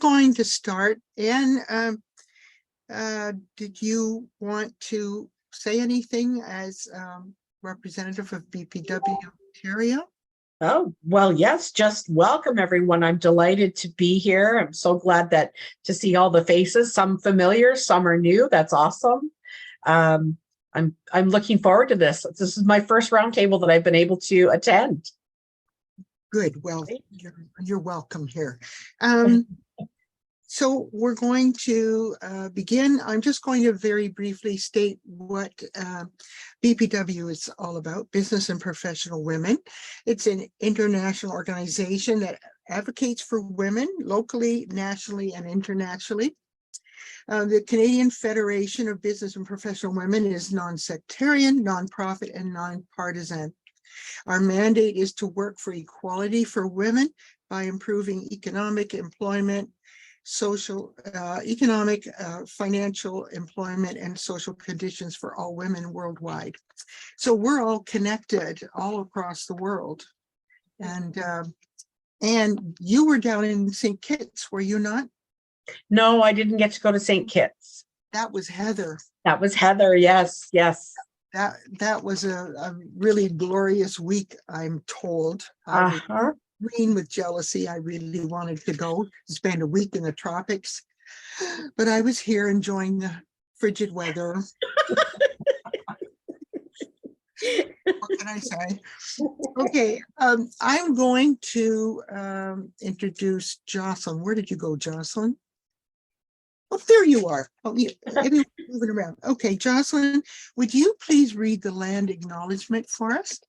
going to start. Anne, did you want to say anything as representative of BPW Ontario? Oh, well, yes, just welcome everyone. I'm delighted to be here. I'm so glad to see all the faces, some familiar, some are new. That's awesome. I'm looking forward to this. This is my first roundtable that I've been able to attend. Good. Well, you're welcome here. So we're going to begin. I'm just going to very briefly state what BPW is all about, Business and Professional Women. It's an international organization that advocates for women locally, nationally, and internationally. The Canadian Federation of Business and Professional Women is non-sectarian, non-profit, and non-partisan. Our mandate is to work for equality for women by improving economic, employment, social, financial, employment, and social conditions for all women worldwide. So we're all connected all across the world. And you were down in St. Kitts, were you not? No, I didn't get to go to St. Kitts. That was Heather. That was Heather, yes, yes. That was a really glorious week, I'm told. Green with jealousy. I really wanted to go spend a week in the tropics, but I was here enjoying the frigid weather. What can I say? Okay, I'm going to introduce Jocelyn. Where did you go, Jocelyn? Oh, there you are. Oh, everyone's moving around. Okay, Jocelyn, would you please read the land acknowledgement for us?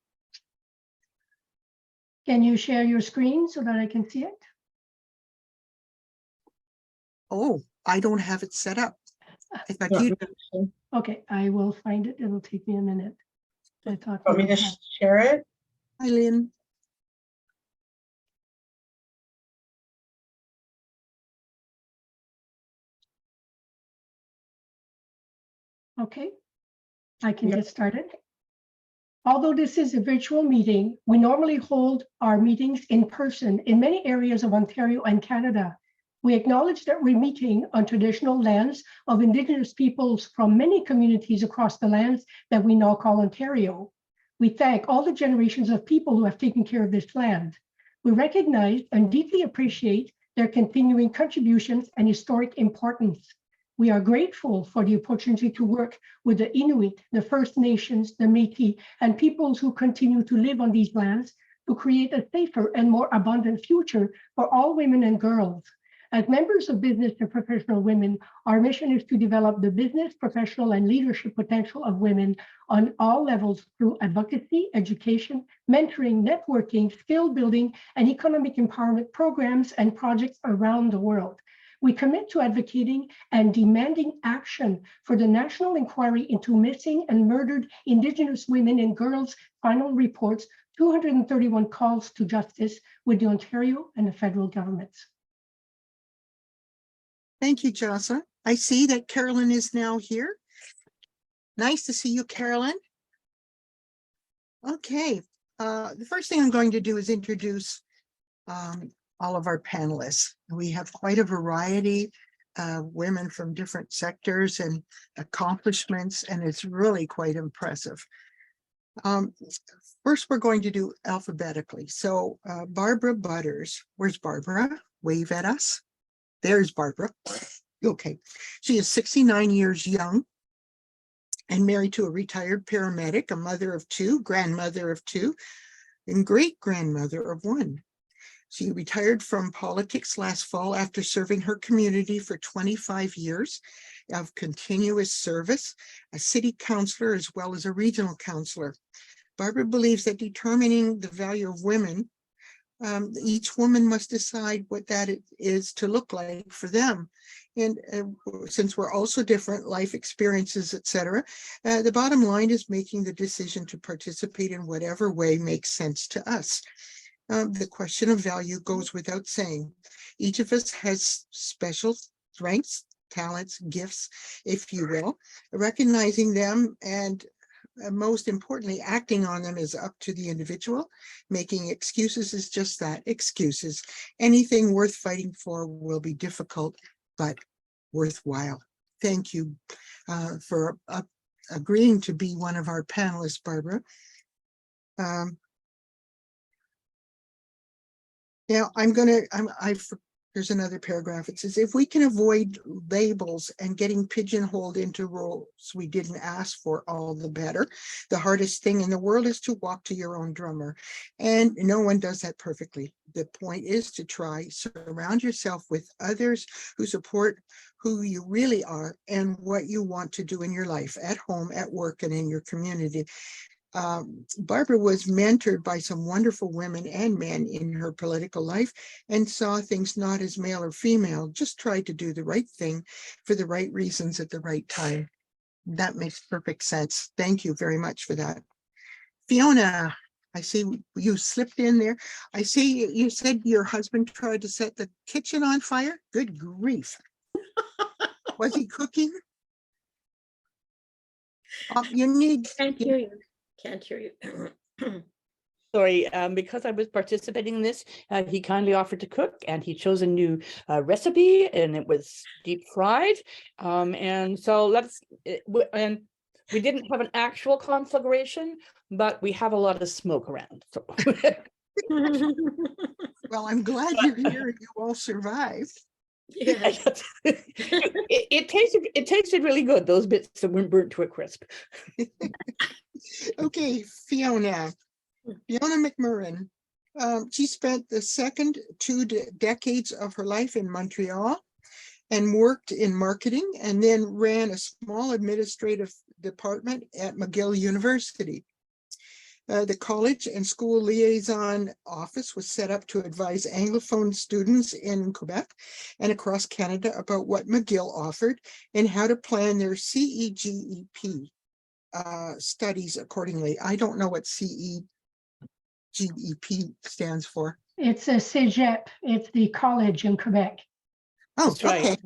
Can you share your screen so that I can see it? Oh, I don't have it set up. I thought you did. Okay, I will find it. It'll take me a minute. I thought Want me to share it? Hi, Lynn. Okay, I can get started. Although this is a virtual meeting, we normally hold our meetings in person in many areas of Ontario and Canada. We acknowledge that we're meeting on traditional lands of Indigenous peoples from many communities across the lands that we now call Ontario. We thank all the generations of people who have taken care of this land. We recognize and deeply appreciate their continuing contributions and historic importance. We are grateful for the opportunity to work with the Inuit, the First Nations, the Métis, and peoples who continue to live on these lands to create a safer and more abundant future for all women and girls. As members of Business and Professional Women, our mission is to develop the business, professional, and leadership potential of women on all levels through advocacy, education, mentoring, networking, skill building, and economic empowerment programs and projects around the world. We commit to advocating and demanding action for the National Inquiry into Missing and Murdered Indigenous Women and Girls final reports, 231 calls to justice with the Ontario and the federal governments. Thank you, Jocelyn. I see that Carolyn is now here. Nice to see you, Carolyn. Okay, the first thing I'm going to do is introduce all of our panelists. We have quite a variety of women from different sectors and accomplishments, and it's really quite impressive. First, we're going to do alphabetically. So Barbara Butters, where's Barbara? Wave at us. There's Barbara. Okay, she is 69 years young and married to a retired paramedic, a mother of two, grandmother of two, and great-grandmother of one. She retired from politics last fall after serving her community for 25 years of continuous service, a city councillor as well as a regional councillor. Barbara believes that determining the value of women, each woman must decide what that is to look like for them. And since we're also different, life experiences, etc., the bottom line is making the decision to participate in whatever way makes sense to us. The question of value goes without saying. Each of us has special strengths, talents, gifts, if you will. Recognizing them and most importantly, acting on them is up to the individual. Making excuses is just that, excuses. Anything worth fighting for will be difficult, but worthwhile. Thank you for agreeing to be one of our panelists, Barbara. Now there's another paragraph. It says, if we can avoid labels and getting pigeonholed into roles we didn't ask for, all the better. The hardest thing in the world is to walk to your own drummer. And no one does that perfectly. The point is to try, surround yourself with others who support who you really are and what you want to do in your life, at home, at work, and in your community. Barbara was mentored by some wonderful women and men in her political life and saw things not as male or female, just tried to do the right thing for the right reasons at the right time. That makes perfect sense. Thank you very much for that. Fiona, I see you slipped in there. I see you said your husband tried to set the kitchen on fire. Good grief. Was he cooking? You need... Can't hear you. Can't hear you. Sorry, because I was participating in this, he kindly offered to cook, and he chose a new recipe, and it was deep fried. And so and we didn't have an actual conflagration, but we have a lot of smoke around. So. Well, I'm glad you're here and you all survived. Yeah. it tasted really good, those bits that weren't burnt to a crisp. Okay, Fiona McMurrin. She spent the second 2 decades of her life in Montreal and worked in marketing, and then ran a small administrative department at McGill University. The college and school liaison office was set up to advise Anglophone students in Quebec and across Canada about what McGill offered and how to plan their CEGEP studies accordingly. I don't know what CEGEP stands for. It's a cégep. It's the college in Quebec. Oh, That's right. okay.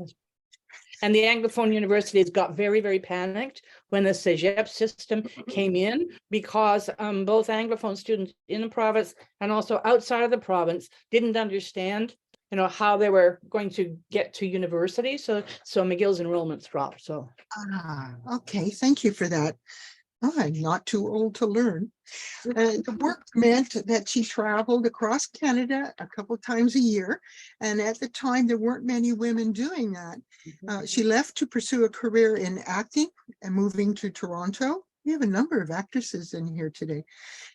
And the Anglophone universities got very, very panicked when the CEGEP system came in, because both Anglophone students in the province and also outside of the province didn't understand, how they were going to get to university. So McGill's enrollments dropped. So. Okay, thank you for that. I'm not too old to learn. The work meant that she traveled across Canada a couple times a year. And at the time, there weren't many women doing that. She left to pursue a career in acting and moving to Toronto. We have a number of actresses in here today.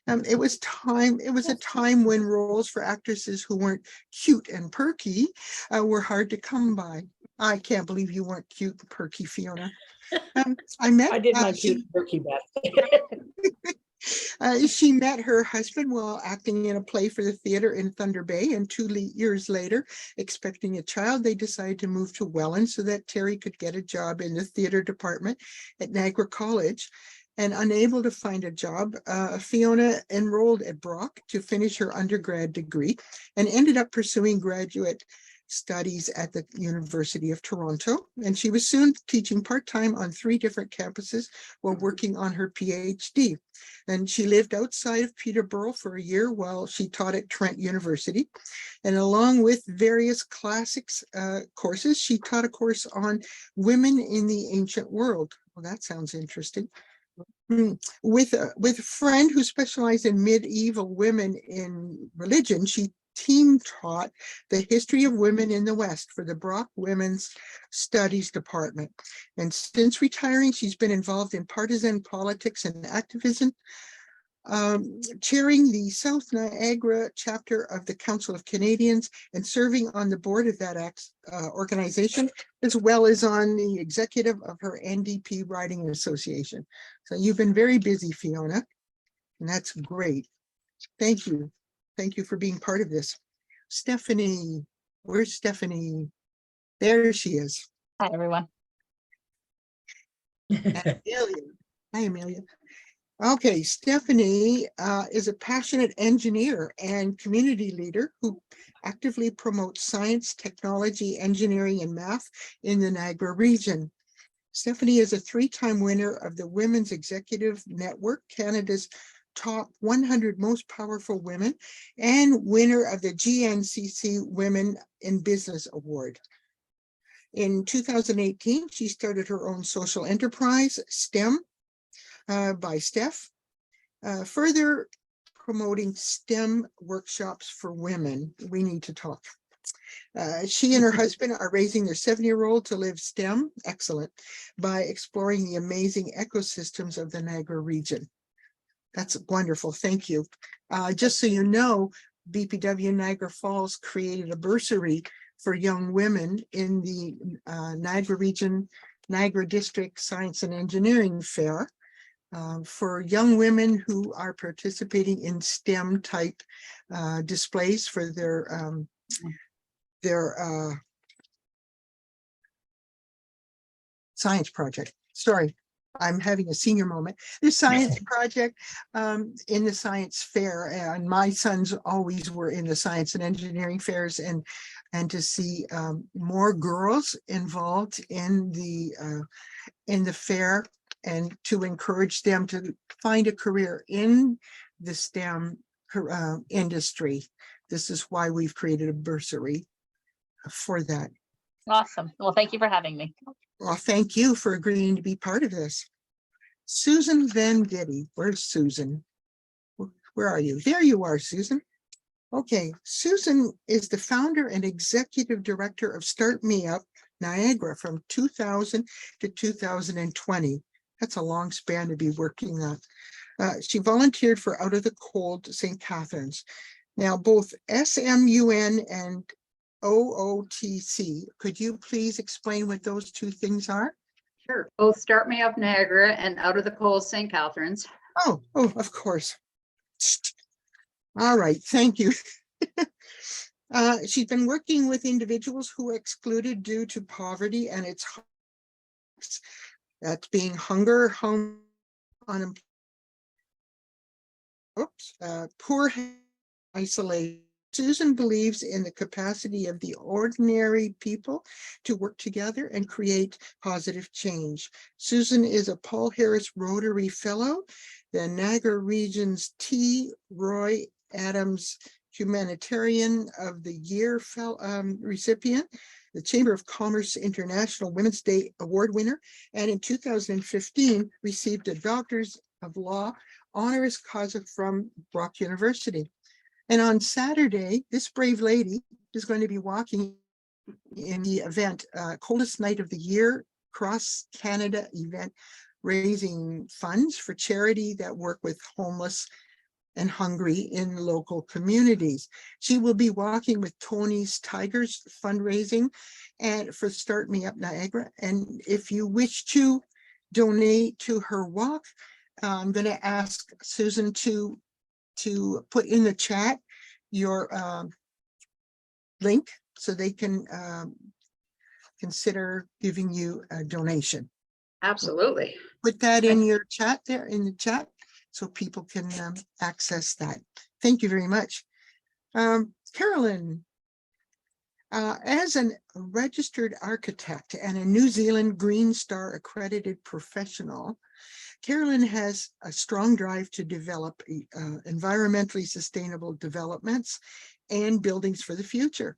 It was a time when roles for actresses who weren't cute and perky were hard to come by. I can't believe you weren't cute and perky, Fiona. I did my cute turkey best. She met her husband while acting in a play for the theater in Thunder Bay, and 2 years later, expecting a child, they decided to move to Welland so that Terry could get a job in the theater department at Niagara College. And unable to find a job, Fiona enrolled at Brock to finish her undergrad degree and ended up pursuing graduate studies at the University of Toronto. And she was soon teaching part-time on 3 different campuses while working on her PhD. And she lived outside of Peterborough for a year while she taught at Trent University. And along with various classics courses, she taught a course on women in the ancient world. Well, that sounds interesting. With a friend who specialized in medieval women in religion, she team taught the history of women in the West for the Brock Women's Studies Department. And since retiring, she's been involved in partisan politics and activism, chairing the South Niagara chapter of the Council of Canadians and serving on the board of that organization, as well as on the executive of her NDP Riding Association. So you've been very busy, Fiona, and that's great. Thank you. Thank you for being part of this. Stephanie, where's Stephanie? There she is. Hi, everyone. And Amelia. Hi, Amelia. Okay, Stephanie is a passionate engineer and community leader who actively promotes science, technology, engineering, and math in the Niagara region. Stephanie is a 3-time winner of the Women's Executive Network, Canada's top 100 most powerful women, and winner of the GNCC Women in Business Award. In 2018, she started her own social enterprise, STEM by Steph, further promoting STEM workshops for women. We need to talk. She and her husband are raising their 7-year-old to live STEM, excellent, by exploring the amazing ecosystems of the Niagara region. That's wonderful. Thank you. Just so you know, BPW Niagara Falls created a bursary for young women in the Niagara region, Niagara District Science and Engineering Fair for young women who are participating in STEM type displays for their science project. Sorry, I'm having a senior moment. The science project in the science fair, and my sons always were in the science and engineering fairs, and to see more girls involved in the fair, and to encourage them to find a career in the STEM industry. This is why we've created a bursary for that. Awesome. Well, thank you for having me. Well, thank you for agreeing to be part of this. Susan Venditti, where's Susan? Where are you? There you are, Susan. Okay, Susan is the founder and executive director of Start Me Up Niagara from 2000 to 2020. That's a long span to be working that. She volunteered for Out of the Cold St. Catharines. Now, both SMUN and OOTC, could you please explain what those two things are? Sure. Both Start Me Up Niagara and Out of the Cold St. Catharines. Oh, of course. All right, thank you. She's been working with individuals who are excluded due to poverty and its that's being hunger, home, unemployment, poor health, isolation. Susan believes in the capacity of the ordinary people to work together and create positive change. Susan is a Paul Harris Rotary Fellow, the Niagara Region's T. Roy Adams Humanitarian of the Year recipient, the Chamber of Commerce International Women's Day Award winner, and in 2015 received a Doctor's of Law honoris causa from Brock University. And on Saturday, this brave lady is going to be walking in the event, Coldest Night of the Year, Cross Canada event, raising funds for charity that work with homeless and hungry in local communities. She will be walking with Tony's Tigers fundraising and for Start Me Up Niagara. And if you wish to donate to her walk, I'm going to ask Susan to put in the chat your link so they can consider giving you a donation. Absolutely. Put that in your chat there in the chat so people can access that. Thank you very much. Carolyn, as a registered architect and a New Zealand Green Star accredited professional, Carolyn has a strong drive to develop environmentally sustainable developments and buildings for the future.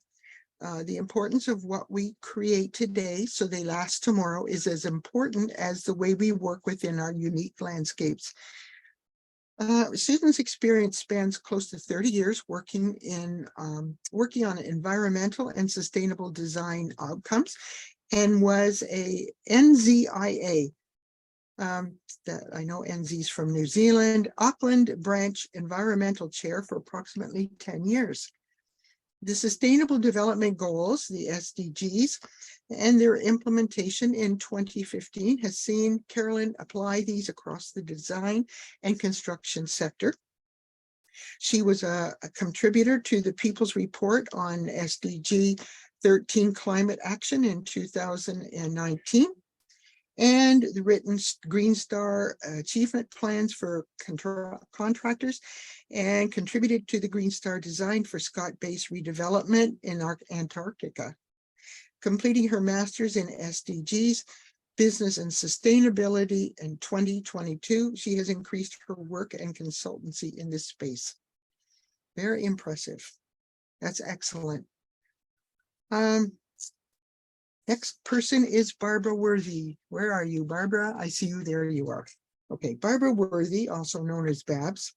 The importance of what we create today so they last tomorrow is as important as the way we work within our unique landscapes. Susan's experience spans close to 30 years working on environmental and sustainable design outcomes, and was a NZIA, that I know NZ's from New Zealand, Auckland branch environmental chair for approximately 10 years. The Sustainable Development Goals, the SDGs, and their implementation in 2015 has seen Carolyn apply these across the design and construction sector. She was a contributor to the People's Report on SDG 13 climate action in 2019. And the written Green Star achievement plans for contractors, and contributed to the Green Star design for Scott Base redevelopment in Antarctica. Completing her master's in SDGs, business and sustainability in 2022. She has increased her work and consultancy in this space. Very impressive. That's excellent. Next person is Barbara Worthy. Where are you, Barbara? I see you. There you are. Okay, Barbara Worthy, also known as Babs,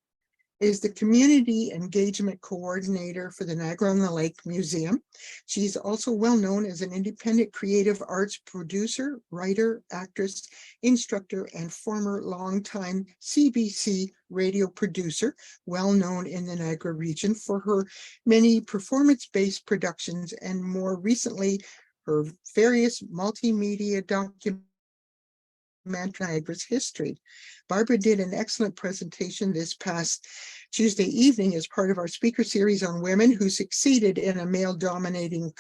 is the Community Engagement Coordinator for the Niagara-on-the-Lake Museum. She's also well known as an independent creative arts producer, writer, actress, instructor, and former longtime CBC radio producer, well known in the Niagara region for her many performance-based productions and more recently, her various multimedia documentaries. Niagara's history. Barbara did an excellent presentation this past Tuesday evening as part of our speaker series on women who succeeded in a male-dominated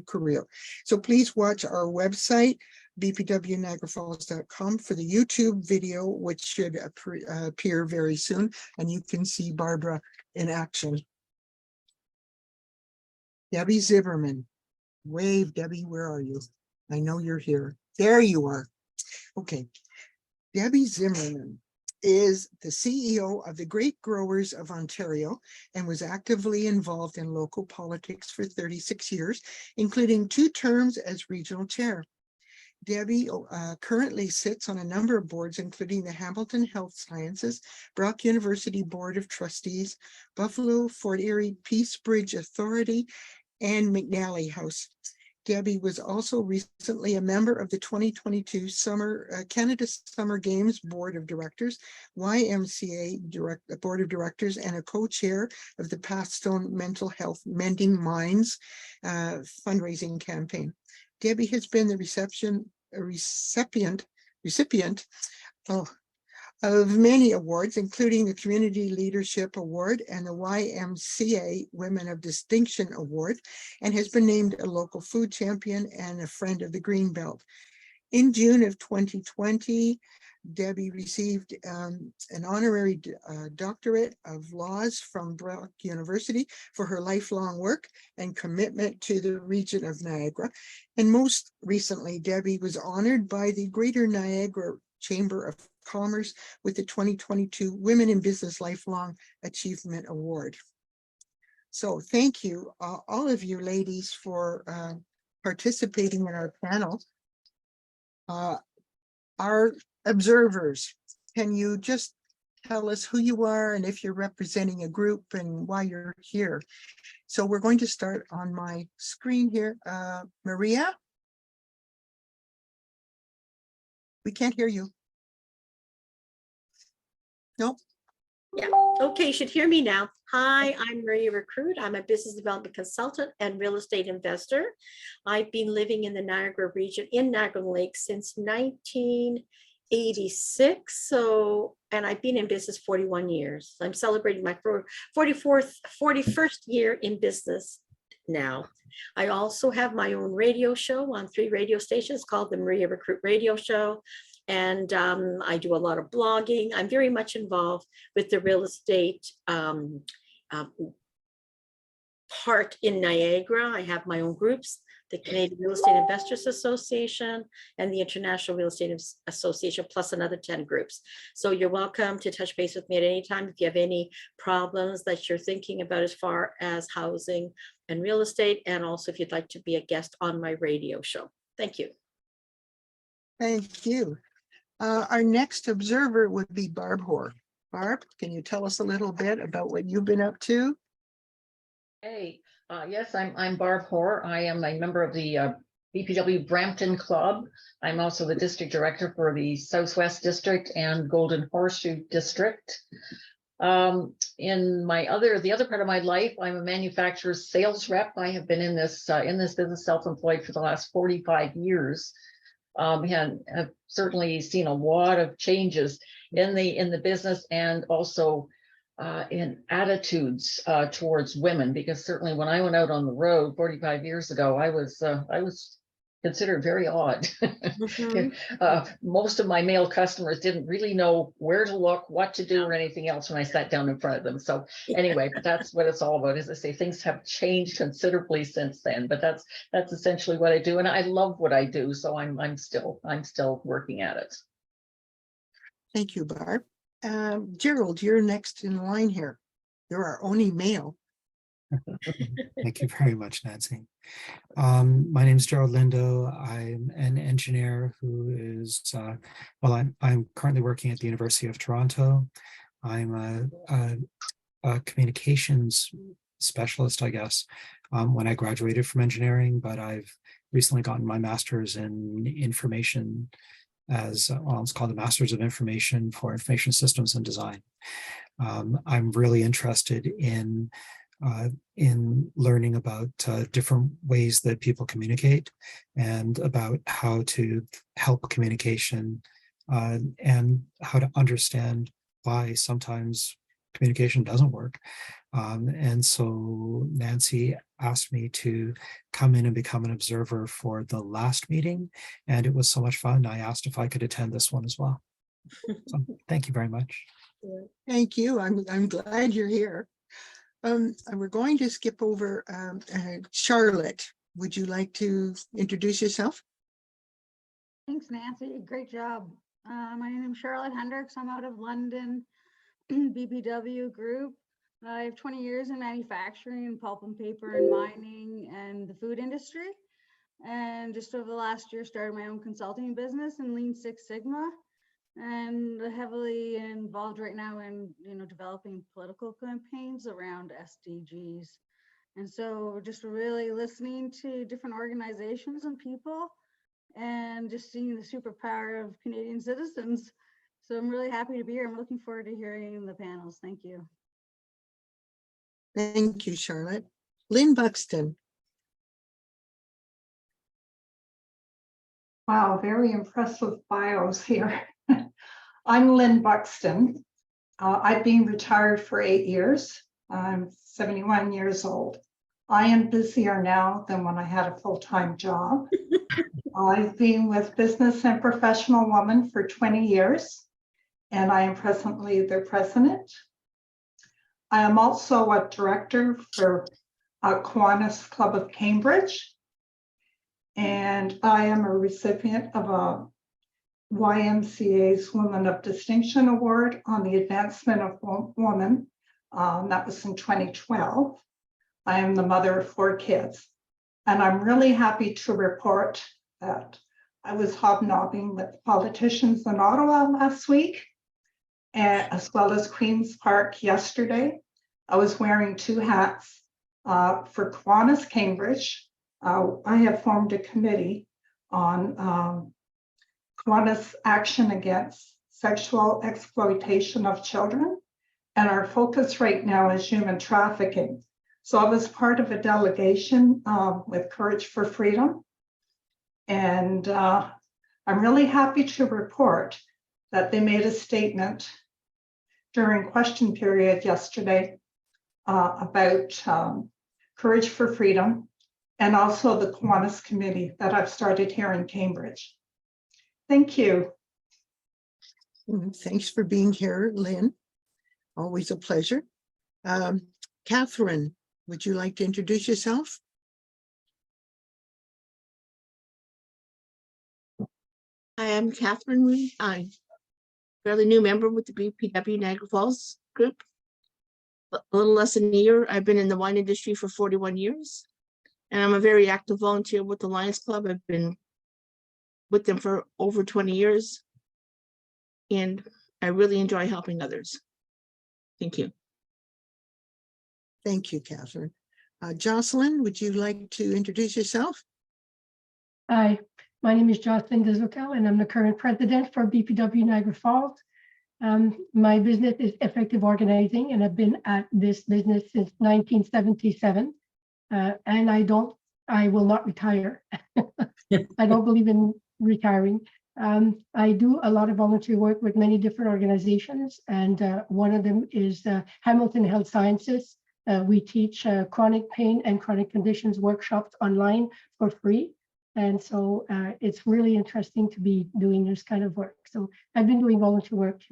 career. So please watch our website, bpwniagarafalls.com, for the YouTube video, which should appear very soon, and you can see Barbara in action. Debbie Zimmerman. Wave, Debbie, where are you? I know you're here. There you are. Okay, Debbie Zimmerman is the CEO of the Great Growers of Ontario and was actively involved in local politics for 36 years, including 2 terms as regional chair. Debbie currently sits on a number of boards, including the Hamilton Health Sciences, Brock University Board of Trustees, Buffalo Fort Erie Peace Bridge Authority, and McNally House. Debbie was also recently a member of the 2022 Canada Summer Games Board of Directors, YMCA Board of Directors, and a co-chair of the Pathstone Mental Health Mending Minds fundraising campaign. Debbie has been the recipient of many awards, including the Community Leadership Award and the YMCA Women of Distinction Award, and has been named a local food champion and a friend of the Greenbelt. In June of 2020, Debbie received an honorary doctorate of laws from Brock University for her lifelong work and commitment to the region of Niagara. And most recently, Debbie was honored by the Greater Niagara Chamber of Commerce with the 2022 Women in Business Lifelong Achievement Award. So thank you, all of you ladies, for participating in our panel. Our observers, can you just tell us who you are and if you're representing a group and why you're here? So we're going to start on my screen here. Maria? We can't hear you. Nope. Yeah, okay, you should hear me now. Hi, I'm Maria Recruit. I'm a business development consultant and real estate investor. I've been living in the Niagara region in Niagara-on-the-Lake since 1986. And I've been in business 41 years. I'm celebrating my 41st year in business now. I also have my own radio show on 3 radio stations called the Maria Recruit Radio Show. And I do a lot of blogging. I'm very much involved with the real estate part in Niagara. I have my own groups, the Canadian Real Estate Investors Association and the International Real Estate Association, plus another 10 groups. So you're welcome to touch base with me at any time if you have any problems that you're thinking about as far as housing and real estate, and also if you'd like to be a guest on my radio show. Thank you. Thank you. Our next observer would be Barb Hoare. Barb, can you tell us a little bit about what you've been up to? Hey, yes, I'm Barb Hoare. I am a member of the BPW Brampton Club. I'm also the district director for the Southwest District and Golden Horseshoe District. In the other part of my life, I'm a manufacturer's sales rep. I have been in this business self-employed for the last 45 years. And have certainly seen a lot of changes in the business and also in attitudes towards women, because certainly when I went out on the road 45 years ago, I was considered very odd. Mhm. Most of my male customers didn't really know where to look, what to do, or anything else when I sat down in front of them. So anyway, but that's what it's all about. As I say, things have changed considerably since then, but that's essentially what I do, and I love what I do. So I'm still working at it. Thank you, Barb. Gerald, you're next in line here. You're our only male. Thank you very much, Nancy. My name is Gerald Lindo. I'm an engineer who is, I'm currently working at the University of Toronto. I'm a communications specialist, I guess, when I graduated from engineering, but I've recently gotten my master's in information it's called the Masters of Information for Information Systems and Design. I'm really interested in learning about different ways that people communicate and about how to help communication and how to understand why sometimes communication doesn't work. And so Nancy asked me to come in and become an observer for the last meeting, and it was so much fun. I asked if I could attend this one as well. So thank you very much. Thank you. I'm glad you're here. And we're going to skip over Charlotte. Would you like to introduce yourself? Thanks, Nancy. Great job. My name is Charlotte Hendricks. I'm out of London, BPW group. I have 20 years in manufacturing, pulp and paper and mining and the food industry. And just over the last year, started my own consulting business in Lean Six Sigma, and heavily involved right now in developing political campaigns around SDGs. And so just really listening to different organizations and people and just seeing the superpower of Canadian citizens. So I'm really happy to be here. I'm looking forward to hearing the panels. Thank you. Thank you, Charlotte. Lynn Buxton. Wow, very impressive bios here. I'm Lynn Buxton. I've been retired for 8 years. I'm 71 years old. I am busier now than when I had a full-time job. I've been with Business and Professional Woman for 20 years, and I am presently their president. I am also a director for Kiwanis Club of Cambridge, and I am a recipient of a YMCA's Women of Distinction Award on the Advancement of Women. That was in 2012. I am the mother of 4 kids, and I'm really happy to report that I was hobnobbing with politicians in Ottawa last week, as well as Queen's Park yesterday. I was wearing 2 hats for Kiwanis Cambridge. I have formed a committee on Kiwanis action against sexual exploitation of children, and our focus right now is human trafficking. So I was part of a delegation with Courage for Freedom, and I'm really happy to report that they made a statement during question period yesterday about Courage for Freedom and also the Kiwanis Committee that I've started here in Cambridge. Thank you. Thanks for being here, Lynn. Always a pleasure. Catherine, would you like to introduce yourself? I am Catherine. I'm a fairly new member with the BPW Niagara Falls group. A little less than a year. I've been in the wine industry for 41 years. And I'm a very active volunteer with the Lions Club. I've been with them for over 20 years. And I really enjoy helping others. Thank you. Thank you, Catherine. Jocelyn, would you like to introduce yourself? Hi, my name is Jocelyn Dezukel, and I'm the current president for BPW Niagara Falls. My business is Effective Organizing, and I've been at this business since 1977. And I will not retire. I don't believe in retiring. I do a lot of volunteer work with many different organizations, and one of them is Hamilton Health Sciences. We teach chronic pain and chronic conditions workshops online for free. And so it's really interesting to be doing this kind of work. So I've been doing volunteer work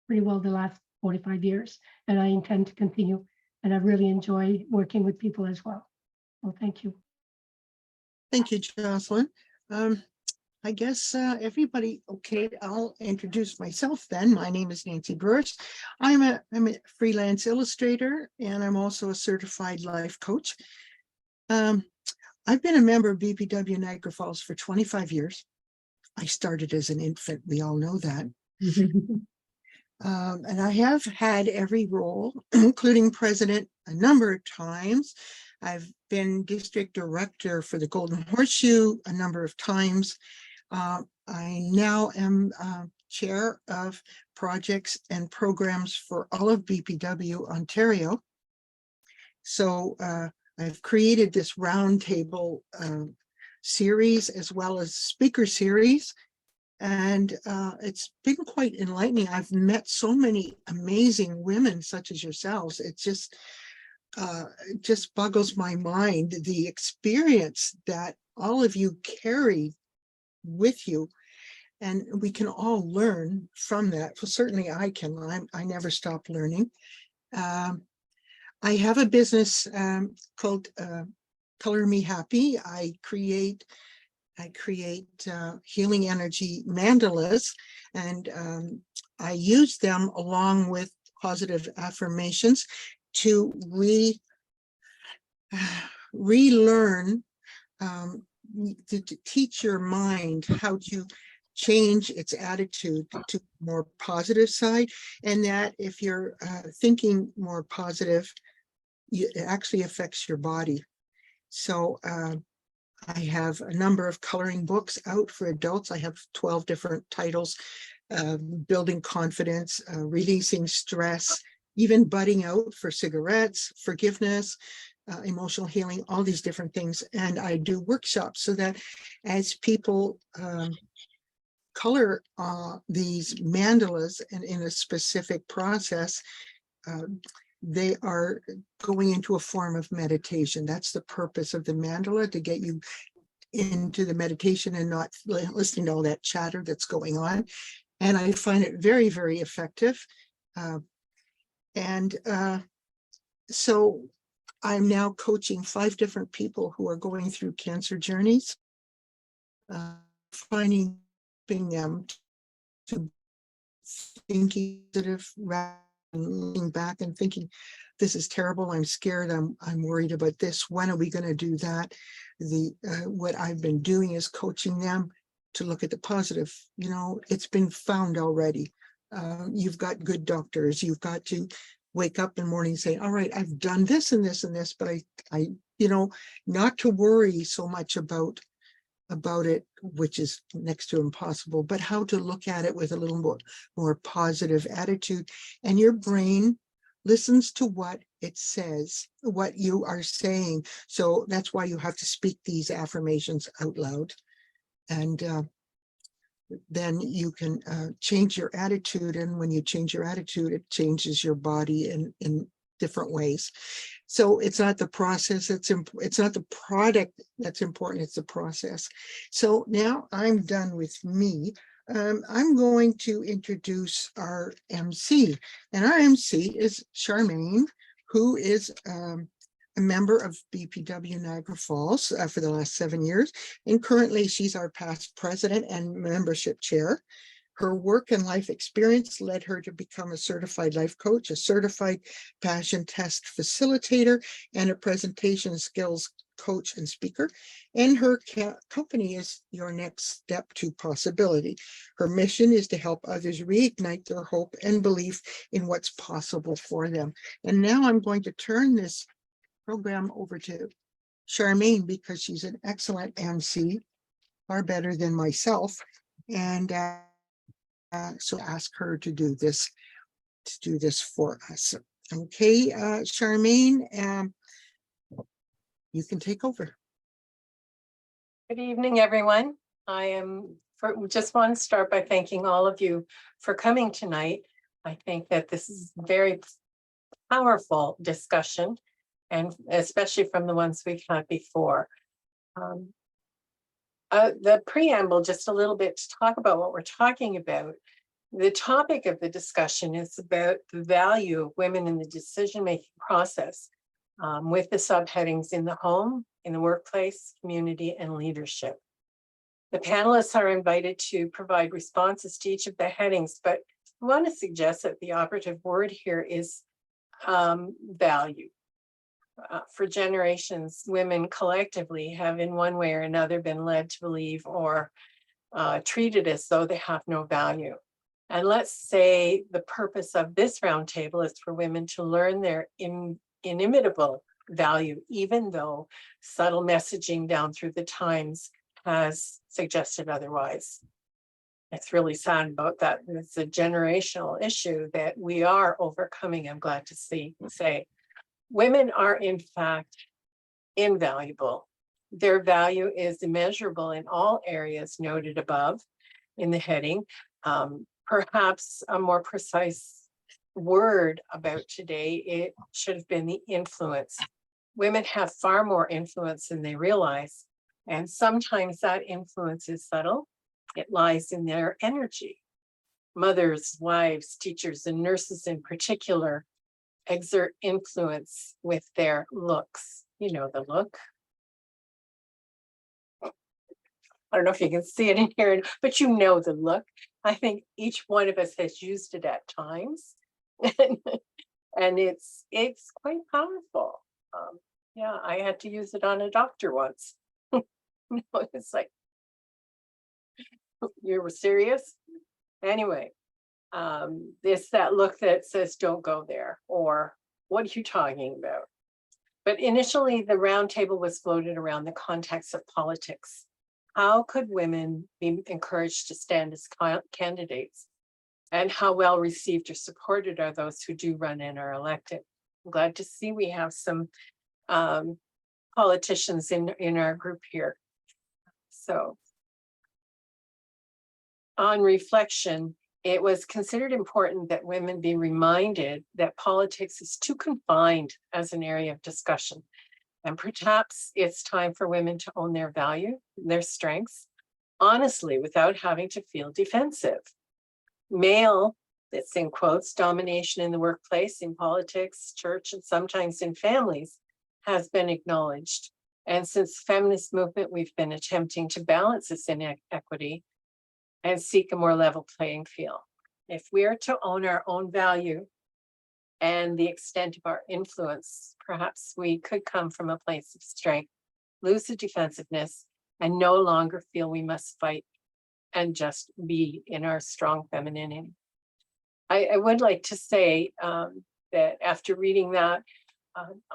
pretty well the last 45 years, and I intend to continue. And I really enjoy working with people as well. Well, thank you. Thank you, Jocelyn. I guess everybody, okay, I'll introduce myself then. My name is Nancy Bruce. I'm a freelance illustrator, and I'm also a certified life coach. I've been a member of BPW Niagara Falls for 25 years. I started as an infant, we all know that. And I have had every role, including president, a number of times. I've been district director for the Golden Horseshoe a number of times. I now am chair of projects and programs for all of BPW Ontario. So I've created this roundtable series as well as speaker series. And it's been quite enlightening. I've met so many amazing women such as yourselves. It just boggles my mind, the experience that all of you carry with you. And we can all learn from that. Well, certainly I can. I never stop learning. I have a business called Color Me Happy. I create healing energy mandalas, and I use them along with positive affirmations to relearn, to teach your mind how to change its attitude to more positive side, and that if you're thinking more positive, it actually affects your body. So I have a number of coloring books out for adults. I have 12 different titles, building confidence, releasing stress, even budding out for cigarettes, forgiveness, emotional healing, all these different things. And I do workshops so that as people color these mandalas in a specific process, they are going into a form of meditation. That's the purpose of the mandala, to get you into the meditation and not listening to all that chatter that's going on. And I find it very, very effective. So I'm now coaching 5 different people who are going through cancer journeys, finding them to thinking positive rather than looking back and thinking, this is terrible, I'm scared, I'm worried about this, when are we going to do that? What I've been doing is coaching them to look at the positive. You know, it's been found already. You've got good doctors. You've got to wake up in the morning and say, all right, I've done this and this and this, but I not to worry so much about it, which is next to impossible, but how to look at it with a little more positive attitude. And your brain listens to what it says, what you are saying. So that's why you have to speak these affirmations out loud. And then you can change your attitude. And when you change your attitude, it changes your body in different ways. So it's not the process, it's not the product that's important, it's the process. So now I'm done with me. I'm going to introduce our MC, and our MC is Charmaine, who is a member of BPW Niagara Falls for the last 7 years, and currently she's our past president and membership chair. Her work and life experience led her to become a certified life coach, a certified passion test facilitator, and a presentation skills coach and speaker. And her company is Your Next Step to Possibility. Her mission is to help others reignite their hope and belief in what's possible for them. And now I'm going to turn this program over to Charmaine, because she's an excellent MC, far better than myself. And so ask her to do this for us. Okay, Charmaine, you can take over. Good evening, everyone. Just want to start by thanking all of you for coming tonight. I think that this is a very powerful discussion, and especially from the ones we've had before. the preamble, just a little bit to talk about what we're talking about. The topic of the discussion is about the value of women in the decision-making process, with the subheadings in the home, in the workplace, community, and leadership. The panelists are invited to provide responses to each of the headings, but I want to suggest that the operative word here is value. For generations, women collectively have in one way or another been led to believe or treated as though they have no value. And let's say the purpose of this roundtable is for women to learn their inimitable value, even though subtle messaging down through the times has suggested otherwise. It's really sad about that. It's a generational issue that we are overcoming, I'm glad to say. Women are in fact invaluable. Their value is immeasurable in all areas noted above in the heading. Perhaps a more precise word about today, it should have been the influence. Women have far more influence than they realize. And sometimes that influence is subtle. It lies in their energy. Mothers, wives, teachers, and nurses in particular exert influence with their looks. You know the look. I don't know if you can see it in here, but you know the look. I think each one of us has used it at times. And it's quite powerful. Yeah, I had to use it on a doctor once. It's like, you were serious? Anyway, it's that look that says, don't go there, or what are you talking about? But initially, the roundtable was floated around the context of politics. How could women be encouraged to stand as candidates? And how well received or supported are those who do run and are elected? I'm glad to see we have some politicians in our group here. So, on reflection, it was considered important that women be reminded that politics is too confined as an area of discussion. And perhaps it's time for women to own their value, their strengths, honestly, without having to feel defensive. Male, that's in quotes, domination in the workplace, in politics, church, and sometimes in families has been acknowledged. And since the feminist movement, we've been attempting to balance this inequity and seek a more level playing field. If we are to own our own value and the extent of our influence, perhaps we could come from a place of strength, lose the defensiveness, and no longer feel we must fight and just be in our strong femininity. I would like to say that after reading that,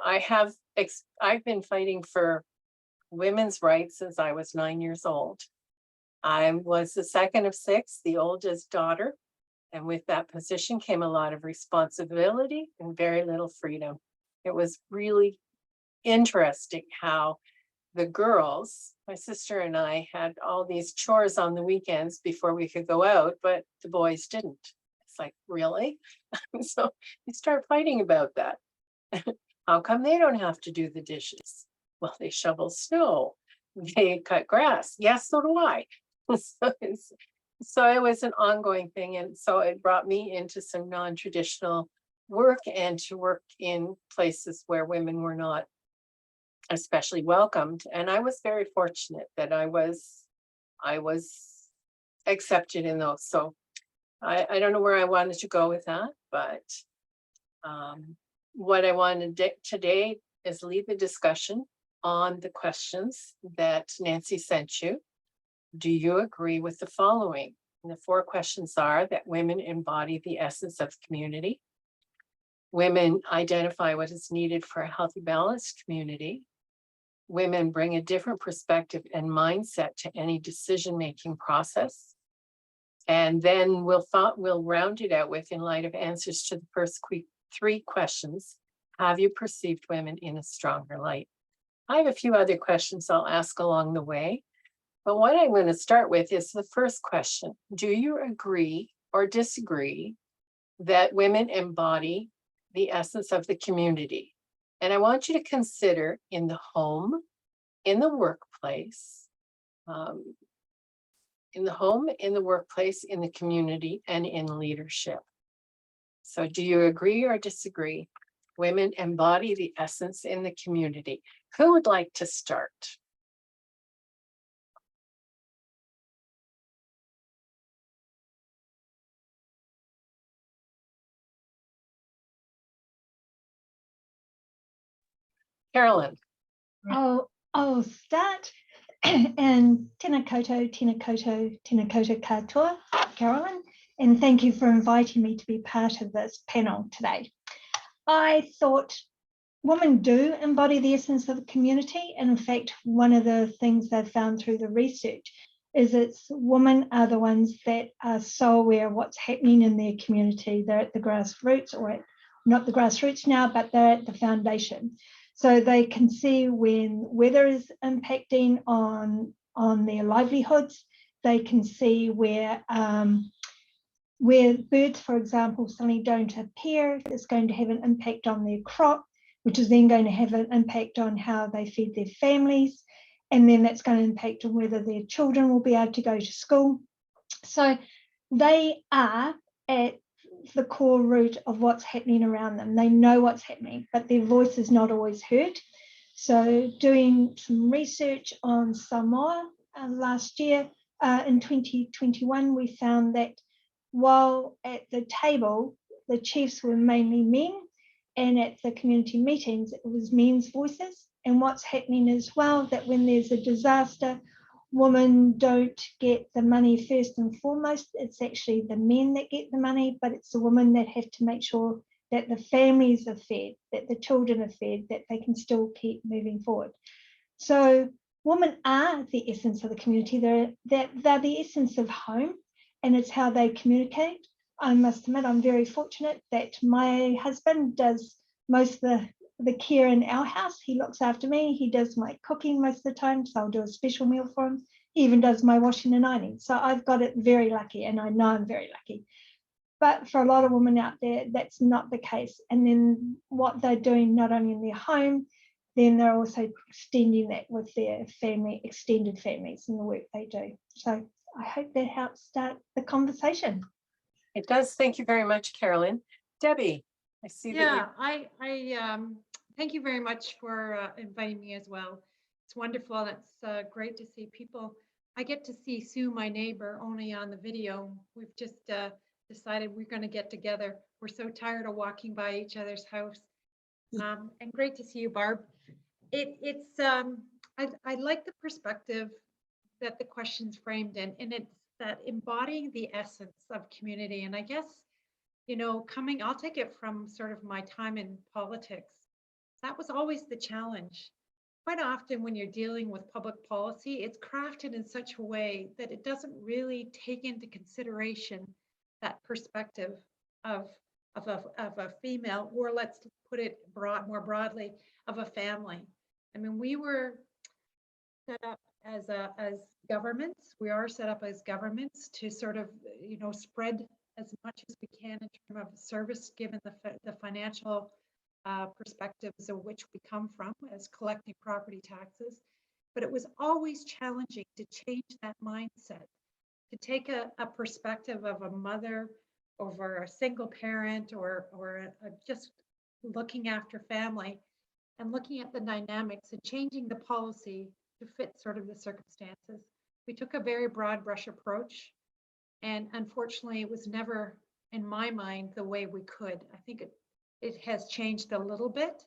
I've been fighting for women's rights since I was 9 years old. I was the second of 6, the oldest daughter. And with that position came a lot of responsibility and very little freedom. It was really interesting how the girls, my sister and I, had all these chores on the weekends before we could go out, but the boys didn't. It's like, really? So you start fighting about that. How come they don't have to do the dishes? Well, they shovel snow, they cut grass. Yes, so do I. So it was an ongoing thing. And so it brought me into some non-traditional work and to work in places where women were not especially welcomed. And I was very fortunate that I was accepted in those. So I don't know where I wanted to go with that, but what I wanted today is lead the discussion on the questions that Nancy sent you. Do you agree with the following? And the 4 questions are that women embody the essence of community. Women identify what is needed for a healthy, balanced community. Women bring a different perspective and mindset to any decision-making process. And then we'll round it out with, in light of answers to the first 3 questions, have you perceived women in a stronger light? I have a few other questions I'll ask along the way. But what I'm going to start with is the first question. Do you agree or disagree that women embody the essence of the community? And I want you to consider in the home, in the workplace, in the home, in the workplace, in the community, and in leadership. So do you agree or disagree? Women embody the essence in the community. Who would like to start? Carolyn. I'll start. And tēnā koutou, tēnā koutou, tēnā koutou katoa, Carolyn, and thank you for inviting me to be part of this panel today. I thought women do embody the essence of the community, and in fact, one of the things they've found through the research is it's women are the ones that are so aware of what's happening in their community. They're at the grassroots, or at, not the grassroots now, but they're at the foundation. So they can see when weather is impacting on their livelihoods. They can see where birds, for example, suddenly don't appear. It's going to have an impact on their crop, which is then going to have an impact on how they feed their families. And then that's going to impact on whether their children will be able to go to school. So they are at the core root of what's happening around them. They know what's happening, but their voice is not always heard. So doing some research on Samoa last year, in 2021, we found that while at the table, the chiefs were mainly men, and at the community meetings, it was men's voices. And what's happening as well, that when there's a disaster, women don't get the money first and foremost. It's actually the men that get the money, but it's the women that have to make sure that the families are fed, that the children are fed, that they can still keep moving forward. So women are the essence of the community. They're the essence of home, and it's how they communicate. I must admit, I'm very fortunate that my husband does most of the care in our house. He looks after me. He does my cooking most of the time, so I'll do a special meal for him. He even does my washing and ironing. So I've got it very lucky, and I know I'm very lucky. But for a lot of women out there, that's not the case. And then what they're doing, not only in their home, then they're also extending that with their family, extended families, and the work they do. So I hope that helps start the conversation. It does. Thank you very much, Carolyn. Debbie, I see that Yeah, I thank you very much for inviting me as well. It's wonderful. It's great to see people. I get to see Sue, my neighbor, only on the video. We've just decided we're going to get together. We're so tired of walking by each other's house. And great to see you, Barb. I like the perspective that the question's framed in, and it's that embodying the essence of community. And I guess, you know, I'll take it from sort of my time in politics. That was always the challenge. Quite often when you're dealing with public policy, it's crafted in such a way that it doesn't really take into consideration that perspective of a female, or let's put it more broadly, of a family. I mean, we were set up as governments. We are set up as governments to sort of, you know, spread as much as we can in terms of service, given the financial perspectives of which we come from as collecting property taxes. But it was always challenging to change that mindset, to take a perspective of a mother over a single parent, or just looking after family, and looking at the dynamics and changing the policy to fit sort of the circumstances. We took a very broad brush approach, and unfortunately it was never, in my mind, the way we could. I think it has changed a little bit,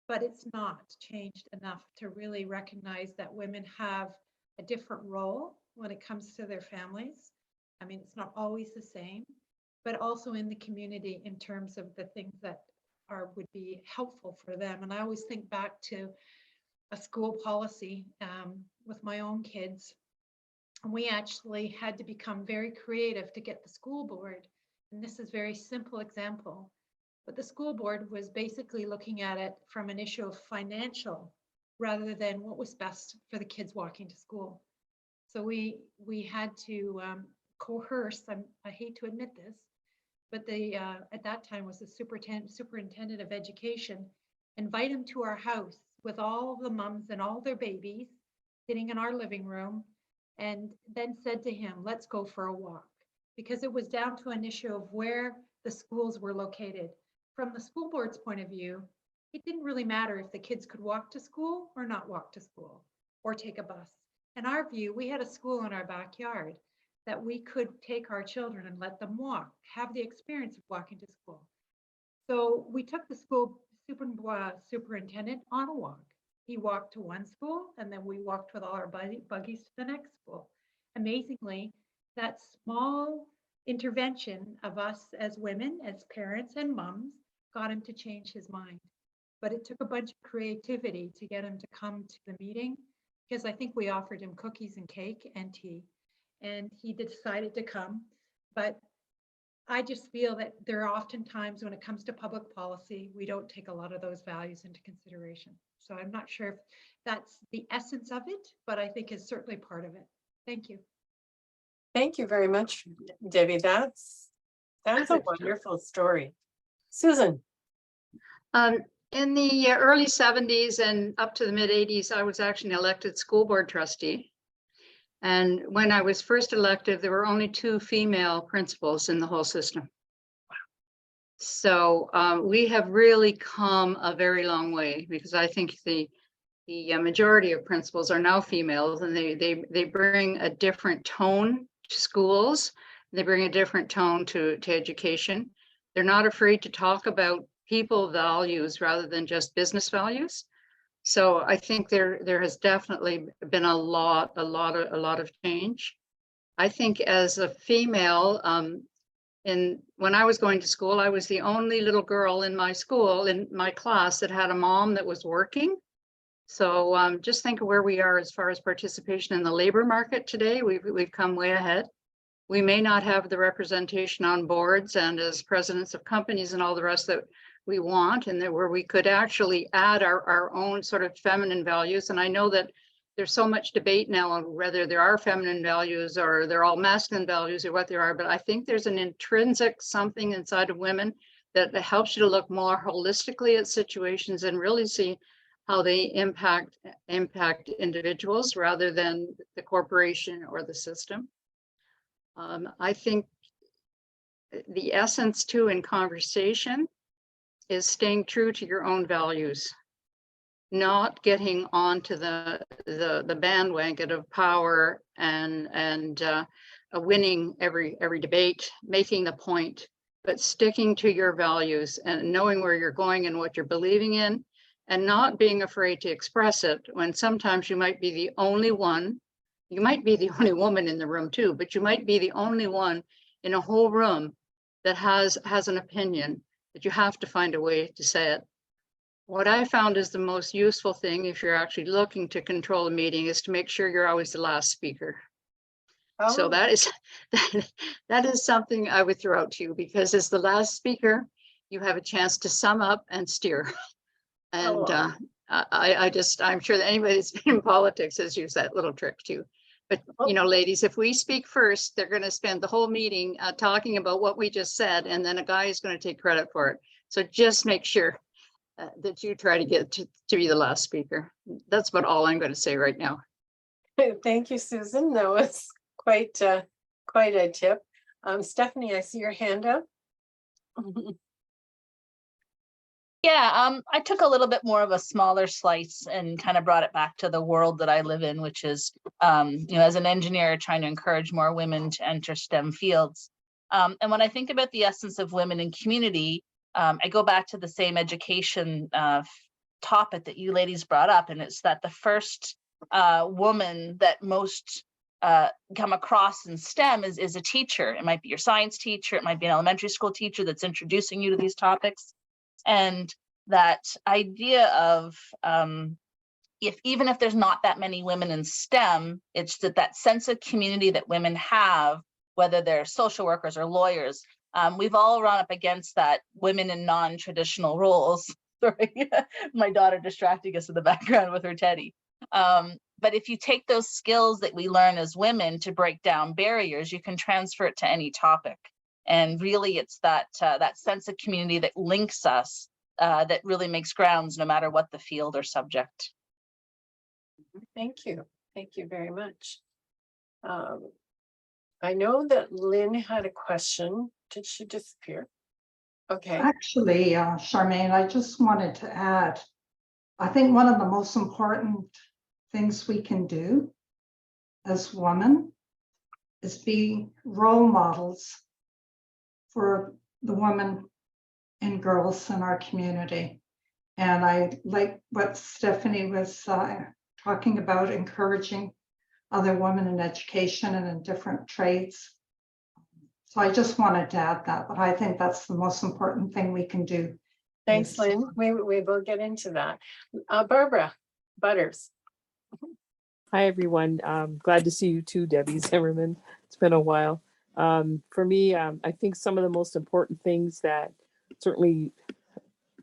but it's not changed enough to really recognize that women have a different role when it comes to their families. I mean, it's not always the same, but also in the community in terms of the things that would be helpful for them. And I always think back to a school policy with my own kids. And we actually had to become very creative to get the school board. And this is a very simple example, but the school board was basically looking at it from an issue of financial rather than what was best for the kids walking to school. So we had to coerce, I hate to admit this, but at that time was the superintendent of education, invite him to our house with all the mums and all their babies sitting in our living room and then said to him, let's go for a walk. Because it was down to an issue of where the schools were located. From the school board's point of view, it didn't really matter if the kids could walk to school or not walk to school or take a bus. In our view, we had a school in our backyard that we could take our children and let them walk, have the experience of walking to school. So we took the school superintendent on a walk. He walked to one school, and then we walked with all our buggies to the next school. Amazingly, that small intervention of us as women, as parents and moms, got him to change his mind. But it took a bunch of creativity to get him to come to the meeting, because I think we offered him cookies and cake and tea, and he decided to come. But I just feel that there are often times when it comes to public policy, we don't take a lot of those values into consideration. So I'm not sure if that's the essence of it, but I think it's certainly part of it. Thank you. Thank you very much, Debbie. That's a wonderful story. Susan. In the early 70s and up to the mid 80s, I was actually an elected school board trustee. And when I was first elected, there were only 2 female principals in the whole system. So we have really come a very long way, because I think the majority of principals are now females, and they bring a different tone to schools. They bring a different tone to education. They're not afraid to talk about people values rather than just business values. So I think there has definitely been a lot of change. I think as a female, when I was going to school, I was the only little girl in my school, in my class, that had a mom that was working. So just think of where we are as far as participation in the labor market today. We've come way ahead. We may not have the representation on boards and as presidents of companies and all the rest that we want, and that where we could actually add our own sort of feminine values. And I know that there's so much debate now on whether there are feminine values or they're all masculine values or what there are, but I think there's an intrinsic something inside of women that helps you to look more holistically at situations and really see how they impact individuals rather than the corporation or the system. I think the essence too in conversation is staying true to your own values, not getting onto the bandwagon of power and winning every debate, making the point, but sticking to your values and knowing where you're going and what you're believing in, and not being afraid to express it when sometimes you might be the only one. You might be the only woman in the room too, but you might be the only one in a whole room that has an opinion, that you have to find a way to say it. What I found is the most useful thing, if you're actually looking to control a meeting, is to make sure you're always the last speaker. Oh. So that is something I would throw out to you, because as the last speaker, you have a chance to sum up and steer. And I'm sure that anybody that's been in politics has used that little trick too. But you know, ladies, if we speak first, they're going to spend the whole meeting talking about what we just said, and then a guy is going to take credit for it. So just make sure that you try to get to be the last speaker. That's about all I'm going to say right now. Thank you, Susan. That was quite a tip. Stephanie, I see your hand up. Yeah, I took a little bit more of a smaller slice and kind of brought it back to the world that I live in, which is, as an engineer, trying to encourage more women to enter STEM fields. And when I think about the essence of women in community, I go back to the same education topic that you ladies brought up, and it's that the first woman that most come across in STEM is a teacher. It might be your science teacher, it might be an elementary school teacher that's introducing you to these topics. And that idea of even if there's not that many women in STEM, it's that sense of community that women have, whether they're social workers or lawyers. We've all run up against that, women in non-traditional roles. Sorry, my daughter distracting us in the background with her teddy. But if you take those skills that we learn as women to break down barriers, you can transfer it to any topic. And really, it's that sense of community that links us, that really makes grounds no matter what the field or subject. Thank you. Thank you very much. I know that Lynn had a question. Did she disappear? Okay. Actually, Charmaine, I just wanted to add, I think one of the most important things we can do as women is be role models for the women and girls in our community. And I like what Stephanie was talking about, encouraging other women in education and in different trades. So I just wanted to add that, but I think that's the most important thing we can do. Thanks, is- Lynn. We will get into that. Barbara Butters. Hi, everyone. Glad to see you too, Debbie Zimmerman. It's been a while. For me, I think some of the most important things that certainly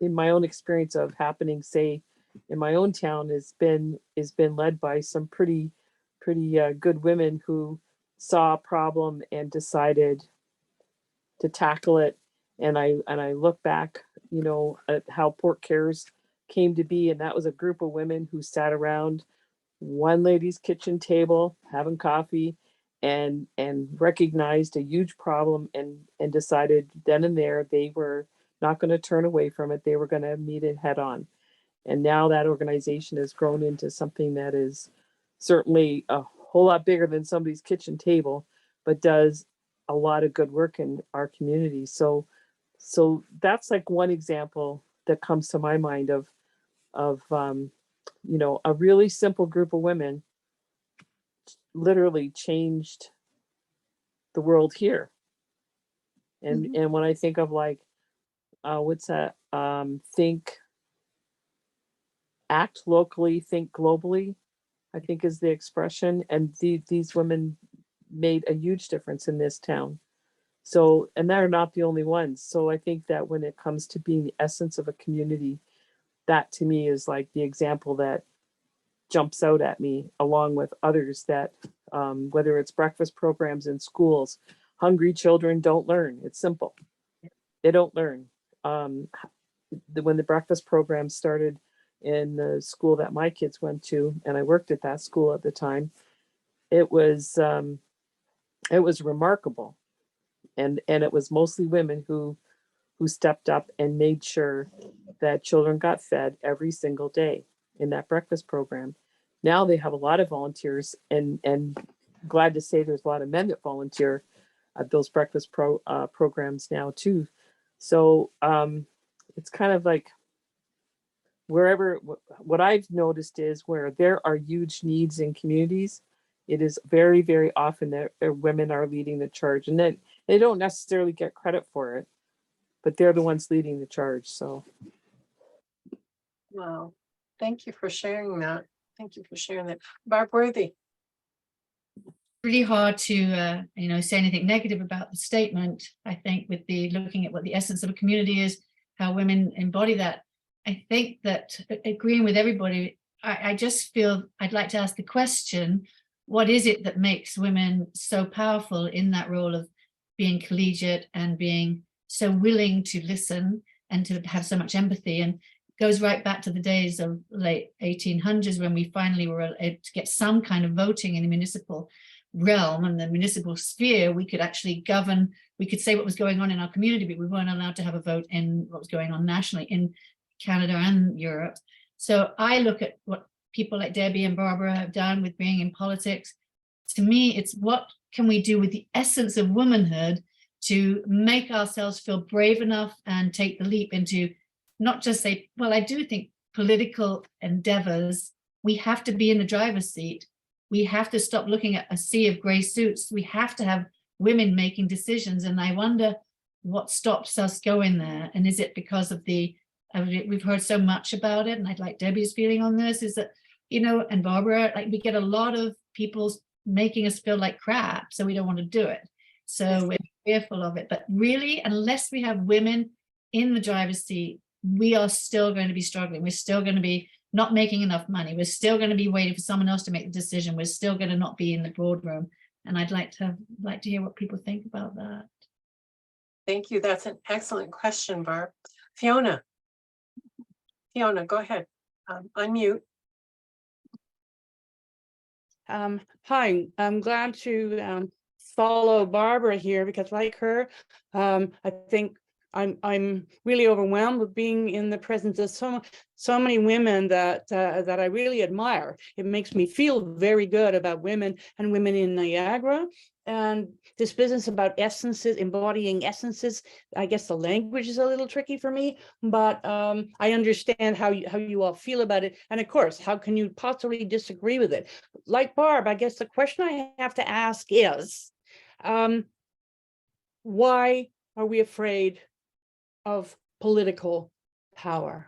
in my own experience of happening, say, in my own town has been led by some pretty good women who saw a problem and decided to tackle it. And I look back, you know, at how Port Cares came to be, and that was a group of women who sat around one lady's kitchen table having coffee and recognized a huge problem and decided then and there they were not going to turn away from it. They were going to meet it head on. And now that organization has grown into something that is certainly a whole lot bigger than somebody's kitchen table, but does a lot of good work in our community. So that's like one example that comes to my mind of you know, a really simple group of women literally changed the world here. And when I think of like what's that, think, act locally, think globally, I think is the expression. And these women made a huge difference in this town. So, and they're not the only ones. So I think that when it comes to being the essence of a community, that to me is like the example that jumps out at me, along with others that, whether it's breakfast programs in schools, hungry children don't learn. It's simple. They don't learn. When the breakfast program started in the school that my kids went to, and I worked at that school at the time, it was remarkable. And it was mostly women who stepped up and made sure that children got fed every single day in that breakfast program. Now they have a lot of volunteers, and glad to say there's a lot of men that volunteer at those breakfast programs now too. So it's kind of like wherever, what I've noticed is where there are huge needs in communities, it is very, very often that women are leading the charge, and then they don't necessarily get credit for it, but they're the ones leading the charge. So Wow. Thank you for sharing that. Thank you for sharing that. Barb Worthy. Really hard to say anything negative about the statement. I think with the looking at what the essence of a community is, how women embody that, I think that agreeing with everybody, I just feel I'd like to ask the question, what is it that makes women so powerful in that role of being collegiate and being so willing to listen and to have so much empathy? And goes right back to the days of late 1800s when we finally were able to get some kind of voting in the municipal realm and the municipal sphere. We could actually govern, we could say what was going on in our community, but we weren't allowed to have a vote in what was going on nationally in Canada and Europe. So I look at what people like Debbie and Barbara have done with being in politics. To me, it's what can we do with the essence of womanhood to make ourselves feel brave enough and take the leap into not just say, well, I do think political endeavors, we have to be in the driver's seat. We have to stop looking at a sea of gray suits. We have to have women making decisions. And I wonder what stops us going there. And is it because of we've heard so much about it, and I'd like Debbie's feeling on this, is that, and Barbara, like we get a lot of people making us feel like crap, so we don't want to do it. So we're fearful of it. But really, unless we have women in the driver's seat, we are still going to be struggling. We're still going to be not making enough money. We're still going to be waiting for someone else to make the decision. We're still going to not be in the boardroom. And I'd like to hear what people think about that. Thank you. That's an excellent question, Barb. Fiona, go ahead. Unmute. Hi, I'm glad to follow Barbara here because, like her, I think I'm really overwhelmed with being in the presence of so many women that I really admire. It makes me feel very good about women and women in Niagara. And this business about essences, embodying essences, I guess the language is a little tricky for me, but I understand how you all feel about it. And of course, how can you possibly disagree with it? Like Barb, I guess the question I have to ask is, why are we afraid of political power?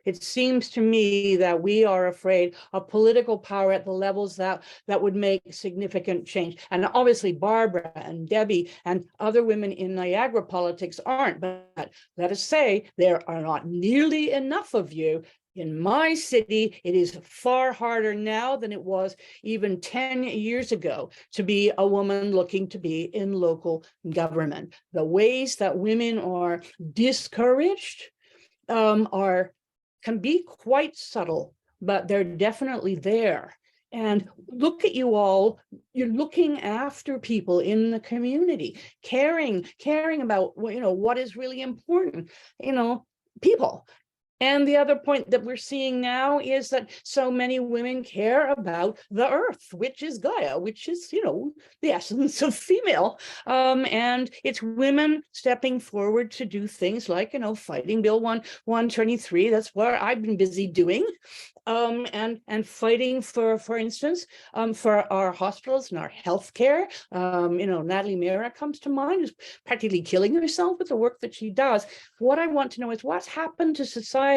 It seems to me that we are afraid of political power at the levels that would make significant change. And obviously Barbara and Debbie and other women in Niagara politics aren't, but let us say there are not nearly enough of you. In my city, it is far harder now than it was even 10 years ago to be a woman looking to be in local government. The ways that women are discouraged can be quite subtle, but they're definitely there. And look at you all, you're looking after people in the community, caring about what is really important, people. And the other point that we're seeing now is that so many women care about the earth, which is Gaia, which is, the essence of female. And it's women stepping forward to do things like, fighting Bill 123. That's what I've been busy doing. And fighting for instance, for our hospitals and our healthcare. Natalie Mera comes to mind, who's practically killing herself with the work that she does. What I want to know is what's happened to society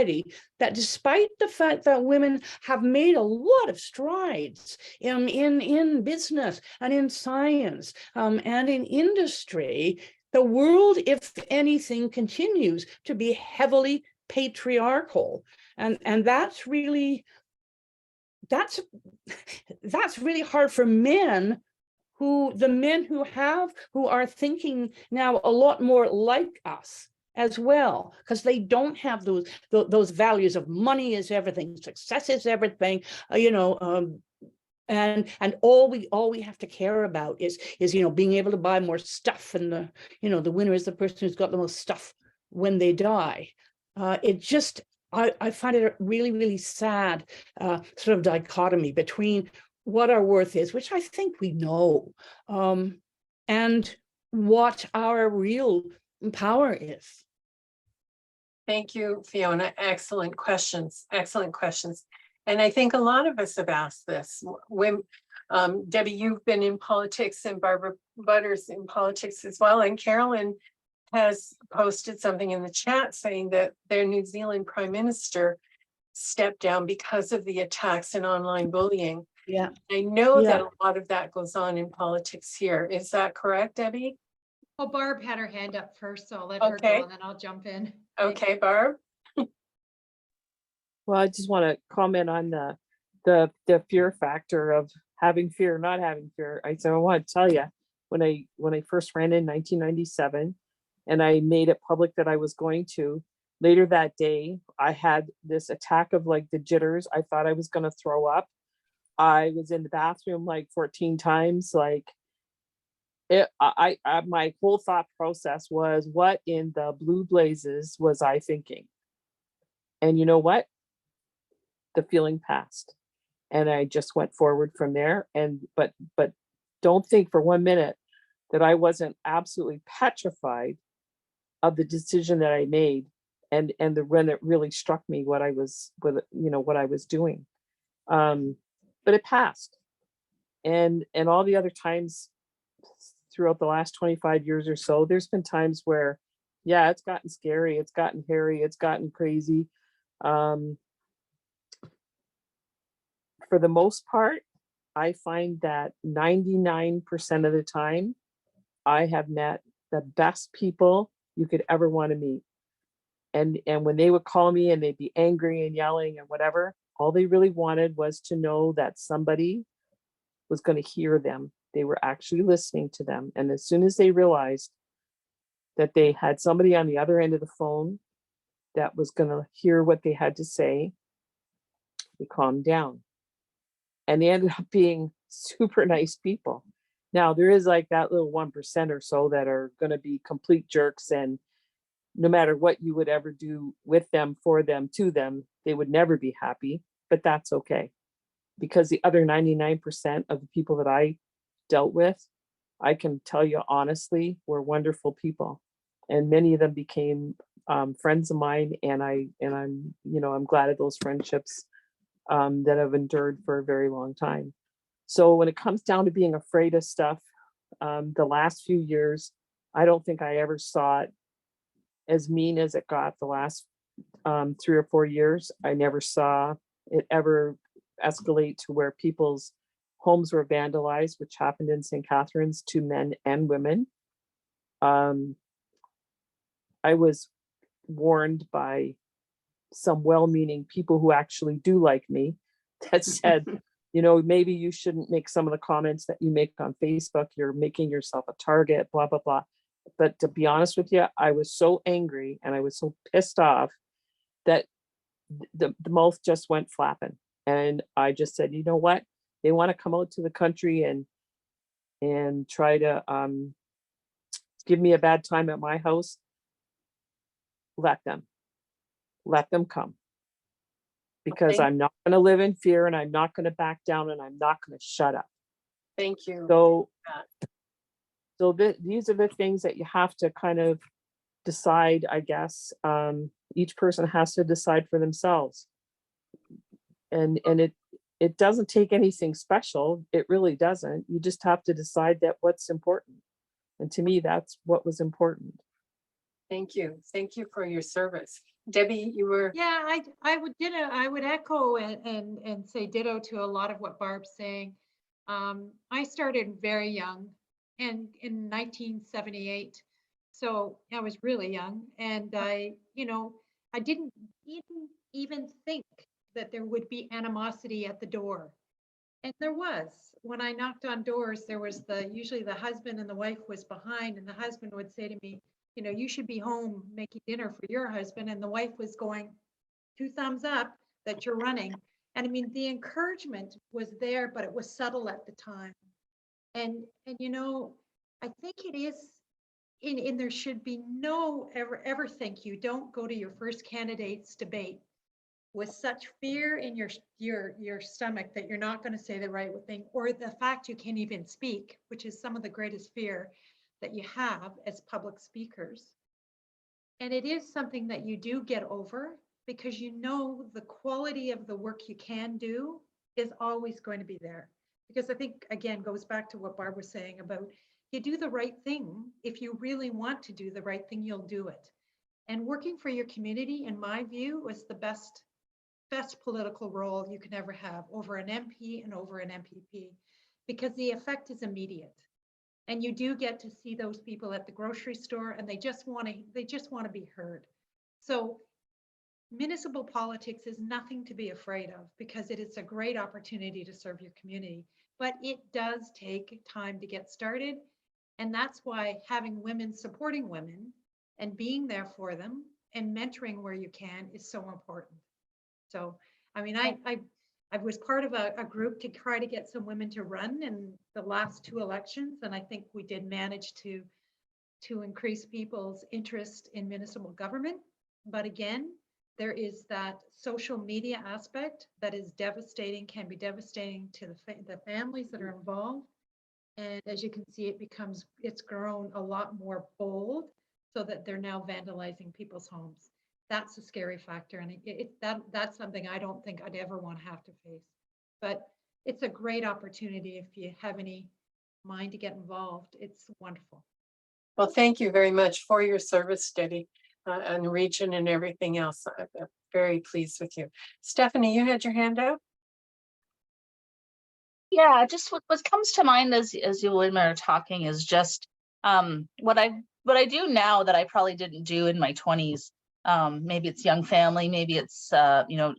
that, despite the fact that women have made a lot of strides in business and in science and in industry, the world, if anything, continues to be heavily patriarchal. And that's really hard for men who are thinking now a lot more like us as well, because they don't have those values of money is everything, success is everything, and all we have to care about is being able to buy more stuff, and the winner is the person who's got the most stuff when they die. I find it a really, really sad sort of dichotomy between what our worth is, which I think we know, and what our real power is. Thank you, Fiona. Excellent questions. Excellent questions. And I think a lot of us have asked this. When Debbie, you've been in politics, and Barbara Butters in politics as well, and Carolyn has posted something in the chat saying that their New Zealand Prime Minister stepped down because of the attacks and online bullying. Yeah. I know that a lot of that goes on in politics here. Is that correct, Debbie? Well, Barb had her hand up first, so I'll let her go and then I'll jump in. Okay, Barb. Well, I just want to comment on the fear factor of having fear, not having fear. I want to tell you, when I first ran in 1997, and I made it public that I was going to, later that day, I had this attack of like the jitters. I thought I was going to throw up. I was in the bathroom like 14 times. Like my whole thought process was, what in the blue blazes was I thinking? And you know what? The feeling passed, and I just went forward from there. And but don't think for 1 minute that I wasn't absolutely petrified of the decision that I made, and when it really struck me what I was doing. But it passed. And all the other times throughout the last 25 years or so, there's been times where, yeah, it's gotten scary, it's gotten hairy, it's gotten crazy. For the most part, I find that 99% of the time, I have met the best people you could ever want to meet. And when they would call me and they'd be angry and yelling and whatever, all they really wanted was to know that somebody was going to hear them. They were actually listening to them. And as soon as they realized that they had somebody on the other end of the phone that was going to hear what they had to say, they calmed down. and they ended up being super nice people. Now there is like that little 1% or so that are going to be complete jerks, and no matter what you would ever do with them, for them, to them, they would never be happy. But that's okay, because the other 99% of the people that I dealt with, I can tell you honestly, were wonderful people, and many of them became friends of mine. And I'm, you know, I'm glad of those friendships that have endured for a very long time. So when it comes down to being afraid of stuff, the last few years, I don't think I ever saw it as mean as it got the last 3 or 4 years. I never saw it ever escalate to where people's homes were vandalized, which happened in St. Catharines to men and women. I was warned by some well-meaning people who actually do like me that said, you know, maybe you shouldn't make some of the comments that you make on Facebook. You're making yourself a target, blah, blah, blah. But to be honest with you, I was so angry and I was so pissed off that the mouth just went flapping. And I just said, you know what? They want to come out to the country and try to give me a bad time at my house. Let them come, because I'm not going to live in fear, and I'm not going to back down, and I'm not going to shut up. Thank you. So these are the things that you have to kind of decide, I guess. Each person has to decide for themselves. And it doesn't take anything special. It really doesn't. You just have to decide that what's important. And to me, that's what was important. Thank you. Thank you for your service. Debbie, you were. Yeah, I would ditto, I would echo and say ditto to a lot of what Barb's saying. I started very young, and in 1978. So I was really young, and I didn't even think that there would be animosity at the door. And there was. When I knocked on doors, there was usually the husband and the wife was behind, and the husband would say to me, you know, you should be home making dinner for your husband. And the wife was going, 2 thumbs up that you're running. And I mean, the encouragement was there, but it was subtle at the time. And you know, I think it is in there should be no ever think you don't go to your first candidate's debate with such fear in your stomach that you're not going to say the right thing, or the fact you can't even speak, which is some of the greatest fear that you have as public speakers. And it is something that you do get over, because you know the quality of the work you can do is always going to be there. Because I think, again, goes back to what Barb was saying about you do the right thing. If you really want to do the right thing, you'll do it. And working for your community, in my view, is the best political role you can ever have over an MP and over an MPP, because the effect is immediate. And you do get to see those people at the grocery store, and they just want to be heard. So municipal politics is nothing to be afraid of, because it is a great opportunity to serve your community. But it does take time to get started. And that's why having women supporting women and being there for them and mentoring where you can is so important. So, I mean, I was part of a group to try to get some women to run in the last 2 elections. And I think we did manage to increase people's interest in municipal government. But again, there is that social media aspect that is devastating, can be devastating to the families that are involved. And as you can see, it's grown a lot more bold, so that they're now vandalizing people's homes. That's a scary factor. And that's something I don't think I'd ever want to have to face. But it's a great opportunity if you have any mind to get involved. It's wonderful. Well, thank you very much for your service, Debbie, and region and everything else. I'm very pleased with you. Stephanie, you had your hand up. Yeah, just what comes to mind as you women are talking is just what I do now that I probably didn't do in my 20s. Maybe it's young family, maybe it's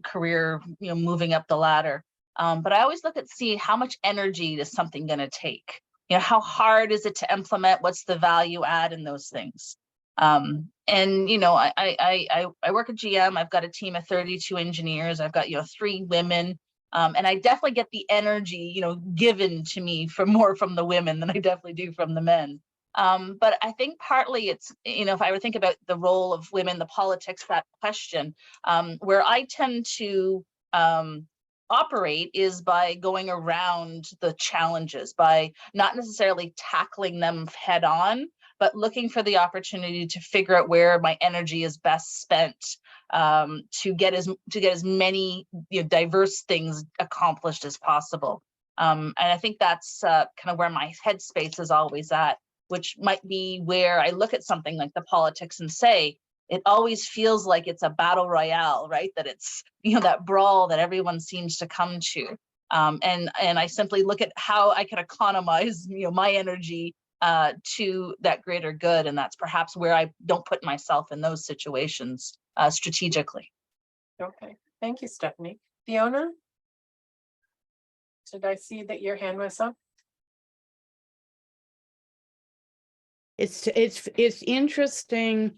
career, moving up the ladder. But I always look at see how much energy is something going to take. How hard is it to implement? What's the value add in those things? And I work at GM. I've got a team of 32 engineers. I've got 3 women. And I definitely get the energy, given to me more from the women than I definitely do from the men. But I think partly it's, if I would think about the role of women, the politics, that question, where I tend to operate is by going around the challenges, by not necessarily tackling them head on, but looking for the opportunity to figure out where my energy is best spent, to get as many diverse things accomplished as possible. And I think that's kind of where my headspace is always at, which might be where I look at something like the politics and say, it always feels like it's a battle royale, right? That it's, that brawl that everyone seems to come to. And I simply look at how I can economize, my energy to that greater good. And that's perhaps where I don't put myself in those situations strategically. Okay, thank you, Stephanie. Fiona? Did I see that your hand was up? It's interesting.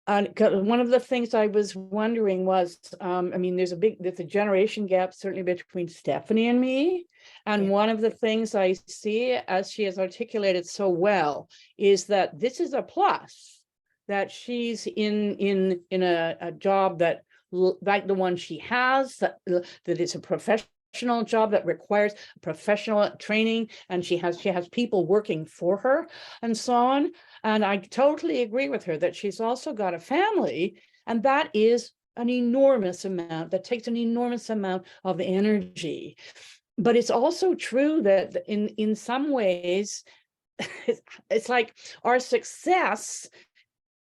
One of the things I was wondering was, there's a generation gap certainly between Stephanie and me. And one of the things I see, as she has articulated so well, is that this is a plus, that she's in a job that, like the one she has, that it's a professional job that requires professional training, and she has people working for her and so on. And I totally agree with her that she's also got a family, and that is an enormous amount, that takes an enormous amount of energy. But it's also true that in some ways, it's like our success,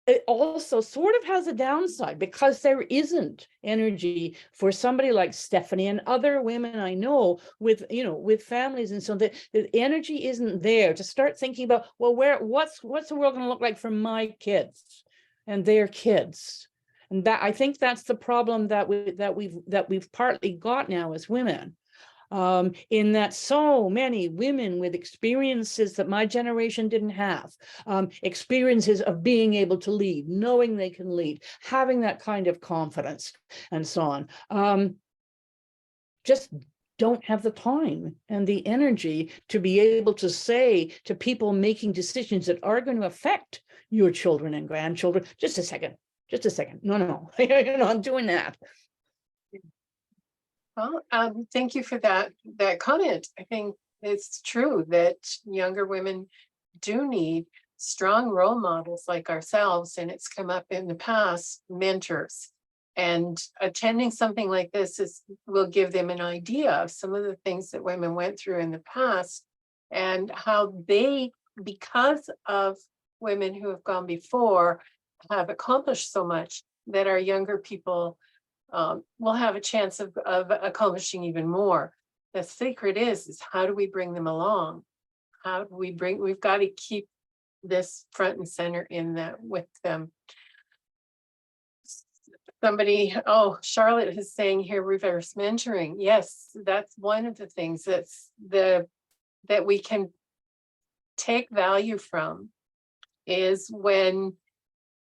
it also sort of has a downside, because there isn't energy for somebody like Stephanie and other women I know with families, and so the energy isn't there to start thinking about, well, what's the world going to look like for my kids and their kids. And that, I think that's the problem that we've partly got now as women. In that so many women with experiences that my generation didn't have, experiences of being able to lead, knowing they can lead, having that kind of confidence, and so on, just don't have the time and the energy to be able to say to people making decisions that are going to affect your children and grandchildren, just a second, no, I'm doing that. Well, thank you for that comment. I think it's true that younger women do need strong role models like ourselves, and it's come up in the past, mentors. And attending something like this will give them an idea of some of the things that women went through in the past, and how they, because of women who have gone before, have accomplished so much, that our younger people will have a chance of accomplishing even more. The secret is how do we bring them along? We've got to keep this front and center in that with them. Somebody, Charlotte is saying here, reverse mentoring. Yes, that's one of the things that we can take value from, is when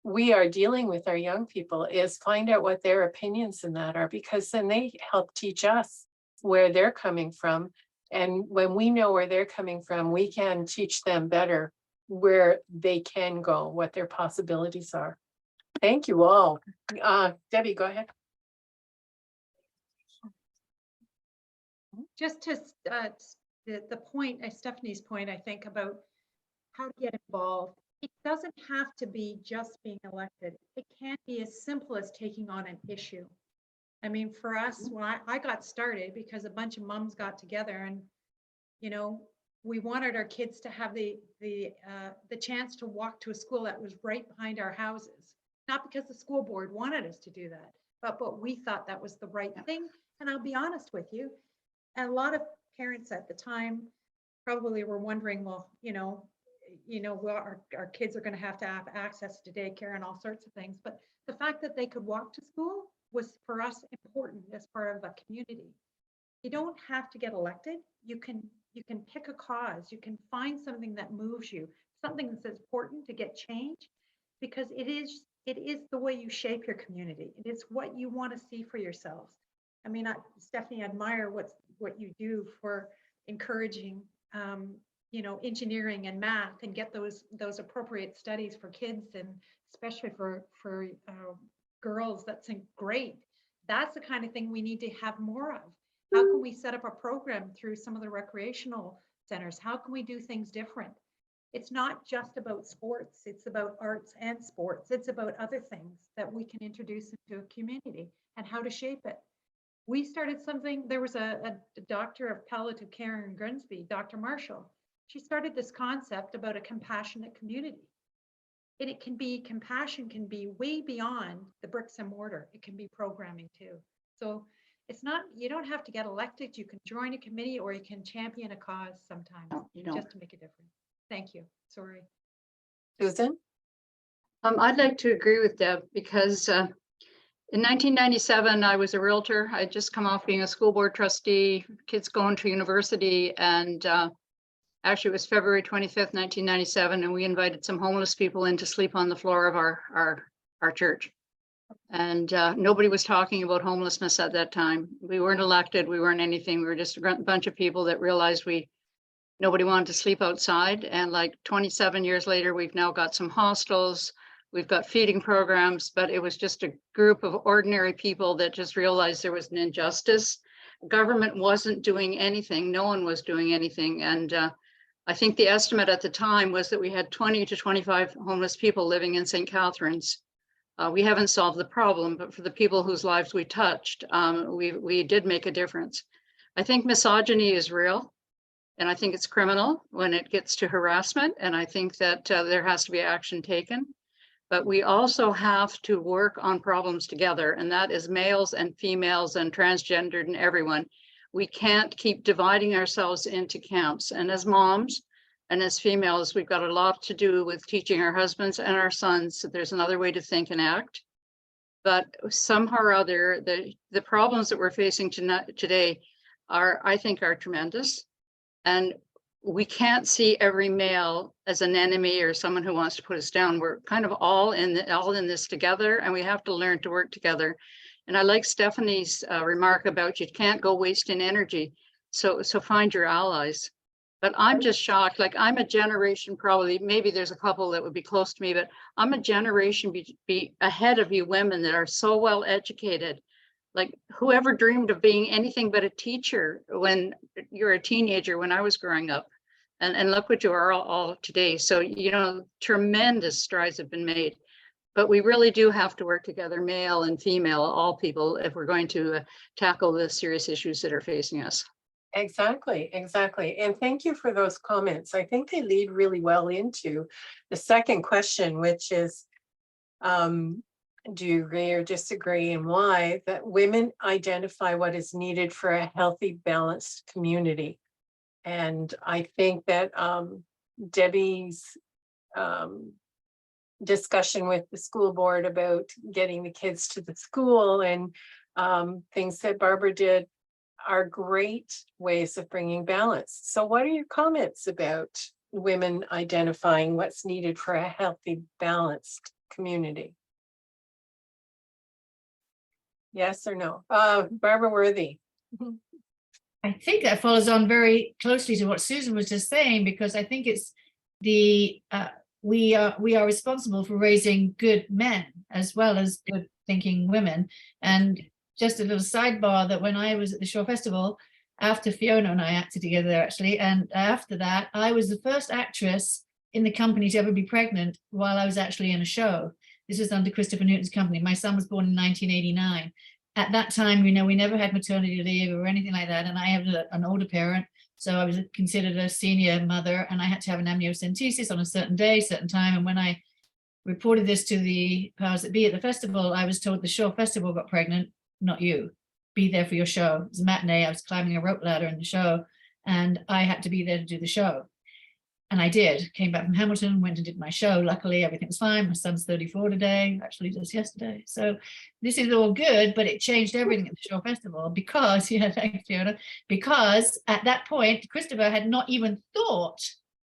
we are dealing with our young people, is find out what their opinions in that are, because then they help teach us where they're coming from. And when we know where they're coming from, we can teach them better where they can go, what their possibilities are. Thank you all. Debbie, go ahead. Just to the point, Stephanie's point, I think, about how to get involved. It doesn't have to be just being elected. It can be as simple as taking on an issue. I mean, for us, when I got started, because a bunch of moms got together, and we wanted our kids to have the chance to walk to a school that was right behind our houses. Not because the school board wanted us to do that, but we thought that was the right thing. And I'll be honest with you, and a lot of parents at the time probably were wondering, well, our kids are going to have access to daycare and all sorts of things. But the fact that they could walk to school was, for us, important as part of a community. You don't have to get elected. You can pick a cause. You can find something that moves you, something that's important to get change, because it is the way you shape your community. It is what you want to see for yourselves. I mean, Stephanie, I admire what you do for encouraging, you know, engineering and math, and get those appropriate studies for kids, and especially for girls. That's great. That's the kind of thing we need to have more of. How can we set up a program through some of the recreational centers? How can we do things different? It's not just about sports, it's about arts and sports. It's about other things that we can introduce into a community and how to shape it. We started something, there was a doctor of palliative care in Grimsby, Dr. Marshall. She started this concept about a compassionate community. And it can be, compassion can be way beyond the bricks and mortar. It can be programming too. So it's not, you don't have to get elected. You can join a committee, or you can champion a cause sometimes. No, you don't. Just to make a difference. Thank you. Sorry. Susan? I'd like to agree with Deb, because in 1997, I was a realtor. I'd just come off being a school board trustee, kids going to university, and actually it was February 25th, 1997, and we invited some homeless people in to sleep on the floor of our church. And nobody was talking about homelessness at that time. We weren't elected, we weren't anything. We were just a bunch of people that realized nobody wanted to sleep outside. And like 27 years later, we've now got some hostels, we've got feeding programs, but it was just a group of ordinary people that just realized there was an injustice. Government wasn't doing anything, no one was doing anything. And I think the estimate at the time was that we had 20 to 25 homeless people living in St. Catharines. We haven't solved the problem, but for the people whose lives we touched, we did make a difference. I think misogyny is real. And I think it's criminal when it gets to harassment. And I think that there has to be action taken. But we also have to work on problems together. And that is males and females and transgendered and everyone. We can't keep dividing ourselves into camps. And as moms and as females, we've got a lot to do with teaching our husbands and our sons that there's another way to think and act. But somehow or other, the problems that we're facing today I think are tremendous. And we can't see every male as an enemy or someone who wants to put us down. We're kind of all in this together, and we have to learn to work together. And I like Stephanie's remark about you can't go wasting energy. So find your allies. But I'm just shocked. Like, I'm a generation, probably, maybe there's a couple that would be close to me, but I'm a generation be ahead of you women that are so well educated. Like, whoever dreamed of being anything but a teacher when you're a teenager, when I was growing up, and look what you are all today. So, you know, tremendous strides have been made, but we really do have to work together, male and female, all people, if we're going to tackle the serious issues that are facing us. Exactly, exactly. And thank you for those comments. I think they lead really well into the second question, which is, do you agree or disagree, and why, that women identify what is needed for a healthy, balanced community? And I think that Debbie's discussion with the school board about getting the kids to the school and things that Barbara did are great ways of bringing balance. So what are your comments about women identifying what's needed for a healthy, balanced community? Yes or no? Barbara Worthy. I think that follows on very closely to what Susan was just saying, because I think it's we are responsible for raising good men as well as good thinking women. And just a little sidebar, that when I was at the Shore Festival, after Fiona and I acted together actually, and after that, I was the first actress in the company to ever be pregnant while I was actually in a show. This was under Christopher Newton's company. My son was born in 1989. At that time, you know, we never had maternity leave or anything like that. And I have an older parent, so I was considered a senior mother, and I had to have an amniocentesis on a certain day, certain time. And when I reported this to the powers that be at the festival, I was told the Shore Festival got pregnant, not you. Be there for your show. It was a matinee. I was climbing a rope ladder in the show, and I had to be there to do the show. And I did. Came back from Hamilton, went and did my show. Luckily, everything was fine. My son's 34 today, actually just yesterday. So this is all good, but it changed everything at the Shore Festival because, yeah, thanks, Fiona, because at that point, Christopher had not even thought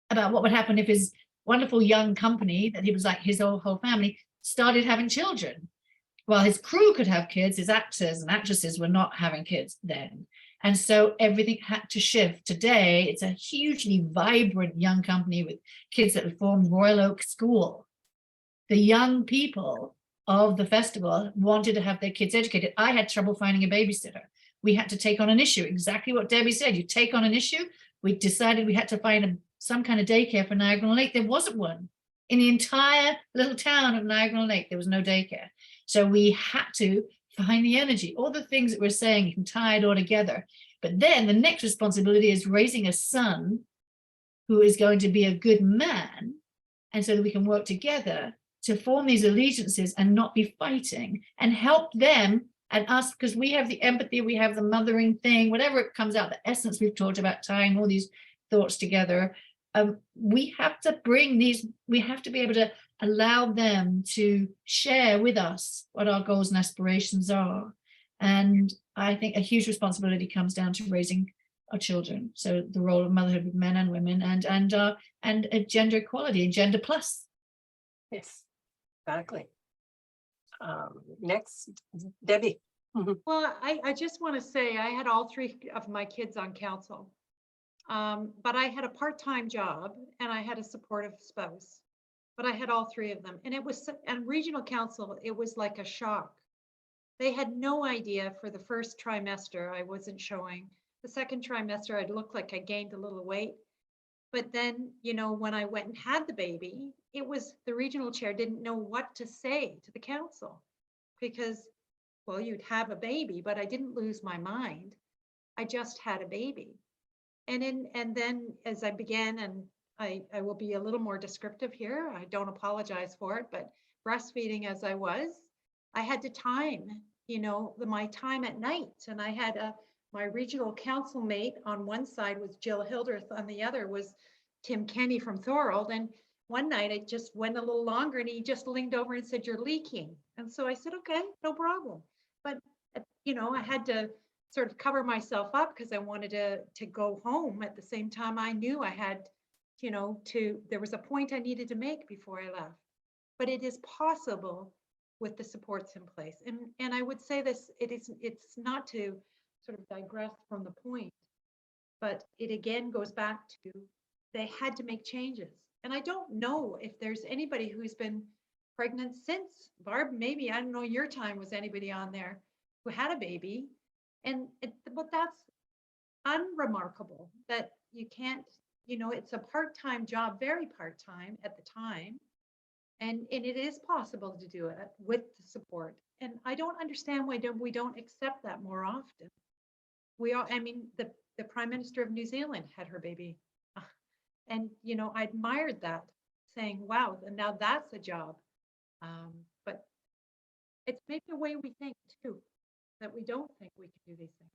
about what would happen if his wonderful young company, that he was like his whole family, started having children. While his crew could have kids, his actors and actresses were not having kids then. And so everything had to shift. Today, it's a hugely vibrant young company with kids that have formed Royal Oak School. The young people of the festival wanted to have their kids educated. I had trouble finding a babysitter. We had to take on an issue, exactly what Debbie said. You take on an issue. We decided we had to find some kind of daycare for Niagara Lake. There wasn't one. In the entire little town of Niagara Lake, there was no daycare. So we had to find the energy, all the things that we're saying, you can tie it all together. But then the next responsibility is raising a son who is going to be a good man. And so that we can work together to form these allegiances and not be fighting, and help them and us, because we have the empathy, we have the mothering thing, whatever it comes out, the essence we've talked about, tying all these thoughts together. We have to bring these, we have to be able to allow them to share with us what our goals and aspirations are. And I think a huge responsibility comes down to raising our children. So the role of motherhood with men and women, and gender equality and gender plus. Yes, exactly. Next, Debbie. Well, I just want to say I had all three of my kids on council. But I had a part-time job and I had a supportive spouse, but I had all three of them. And it was, and regional council, it was like a shock. They had no idea for the first trimester I wasn't showing. The second trimester, I'd looked like I gained a little weight. But then, you know, when I went and had the baby, it was the regional chair didn't know what to say to the council because, well, you'd have a baby, but I didn't lose my mind. I just had a baby. And then as I began, and I will be a little more descriptive here, I don't apologize for it, but breastfeeding as I was, I had to time, you know, my time at night. And I had my regional council mate on one side was Jill Hildreth, on the other was Tim Kenny from Thorold. And one night it just went a little longer and he just leaned over and said, "You're leaking." And so I said, "Okay, no problem." But, you know, I had to sort of cover myself up because I wanted to go home. At the same time, I knew I had, you know, there was a point I needed to make before I left. But it is possible with the supports in place. And I would say this, it's not to sort of digress from the point, but it again goes back to they had to make changes. And I don't know if there's anybody who's been pregnant since. Barb, maybe, I don't know your time, was anybody on there who had a baby? But that's unremarkable that you can't, you know, it's a part-time job, very part-time at the time. And it is possible to do it with the support. And I don't understand why we don't accept that more often. We are, I mean, the Prime Minister of New Zealand had her baby. And, you know, I admired that, saying, wow, and now that's a job. But it's maybe the way we think too, that we don't think we can do these things.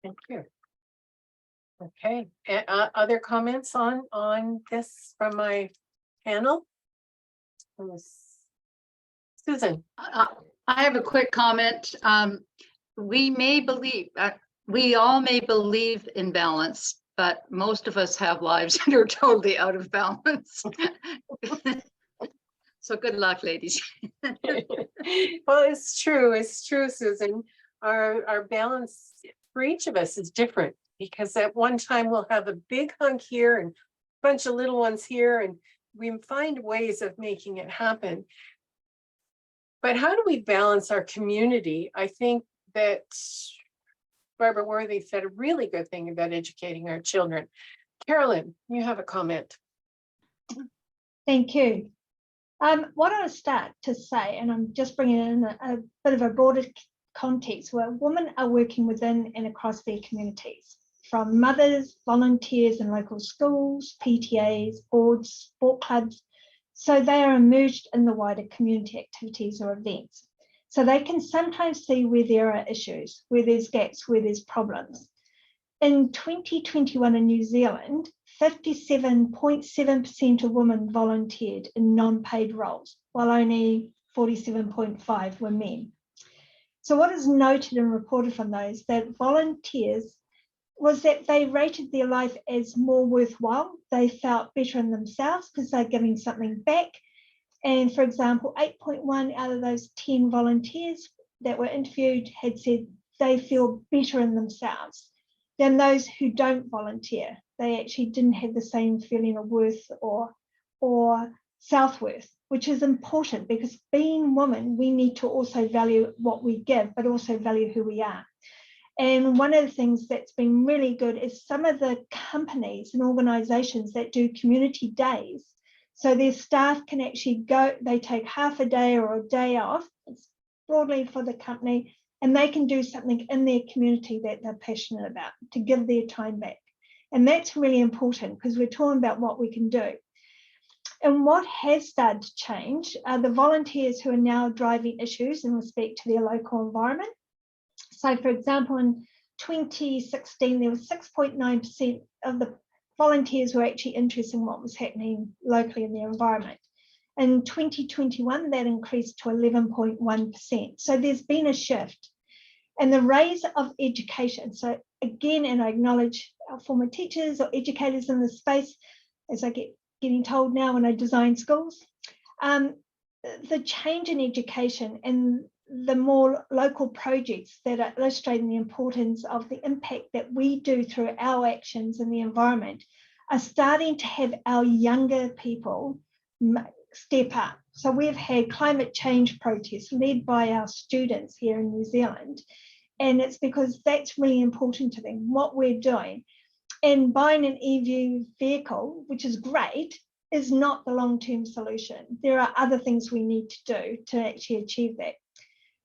Thank you. Okay, other comments on this from my panel? Susan. I have a quick comment. We all may believe in balance, but most of us have lives that are totally out of balance. So good luck, ladies. Well, it's true, Susan. Our balance for each of us is different, because at one time we'll have a big hunk here and a bunch of little ones here, and we find ways of making it happen. But how do we balance our community? I think that Barbara Worthy said a really good thing about educating our children. Carolyn, you have a comment. Thank you. What I start to say, and I'm just bringing in a bit of a broader context where women are working within and across their communities, from mothers, volunteers in local schools, PTAs, boards, sport clubs, so they are immersed in the wider community activities or events. So they can sometimes see where there are issues, where there's gaps, where there's problems. In 2021 in New Zealand, 57.7% of women volunteered in non-paid roles, while only 47.5% were men. So what is noted and reported from those that volunteers was that they rated their life as more worthwhile. They felt better in themselves because they're giving something back. And for example, 8.1 out of those 10 volunteers that were interviewed had said they feel better in themselves than those who don't volunteer. They actually didn't have the same feeling of worth or self-worth, which is important because being women, we need to also value what we give, but also value who we are. And one of the things that's been really good is some of the companies and organizations that do community days. So their staff can actually go, they take half a day or a day off, it's broadly for the company, and they can do something in their community that they're passionate about to give their time back. And that's really important because we're talking about what we can do. And what has started to change are the volunteers who are now driving issues in respect to their local environment. So for example, in 2016, there was 6.9% of the volunteers were actually interested in what was happening locally in their environment. In 2021, that increased to 11.1%. So there's been a shift. And the rise of education. So again, and I acknowledge our former teachers or educators in this space, as I getting told now when I design schools, the change in education and the more local projects that are illustrating the importance of the impact that we do through our actions in the environment are starting to have our younger people step up. So we've had climate change protests led by our students here in New Zealand. And it's because that's really important to them, what we're doing. And buying an EV vehicle, which is great, is not the long-term solution. There are other things we need to do to actually achieve that.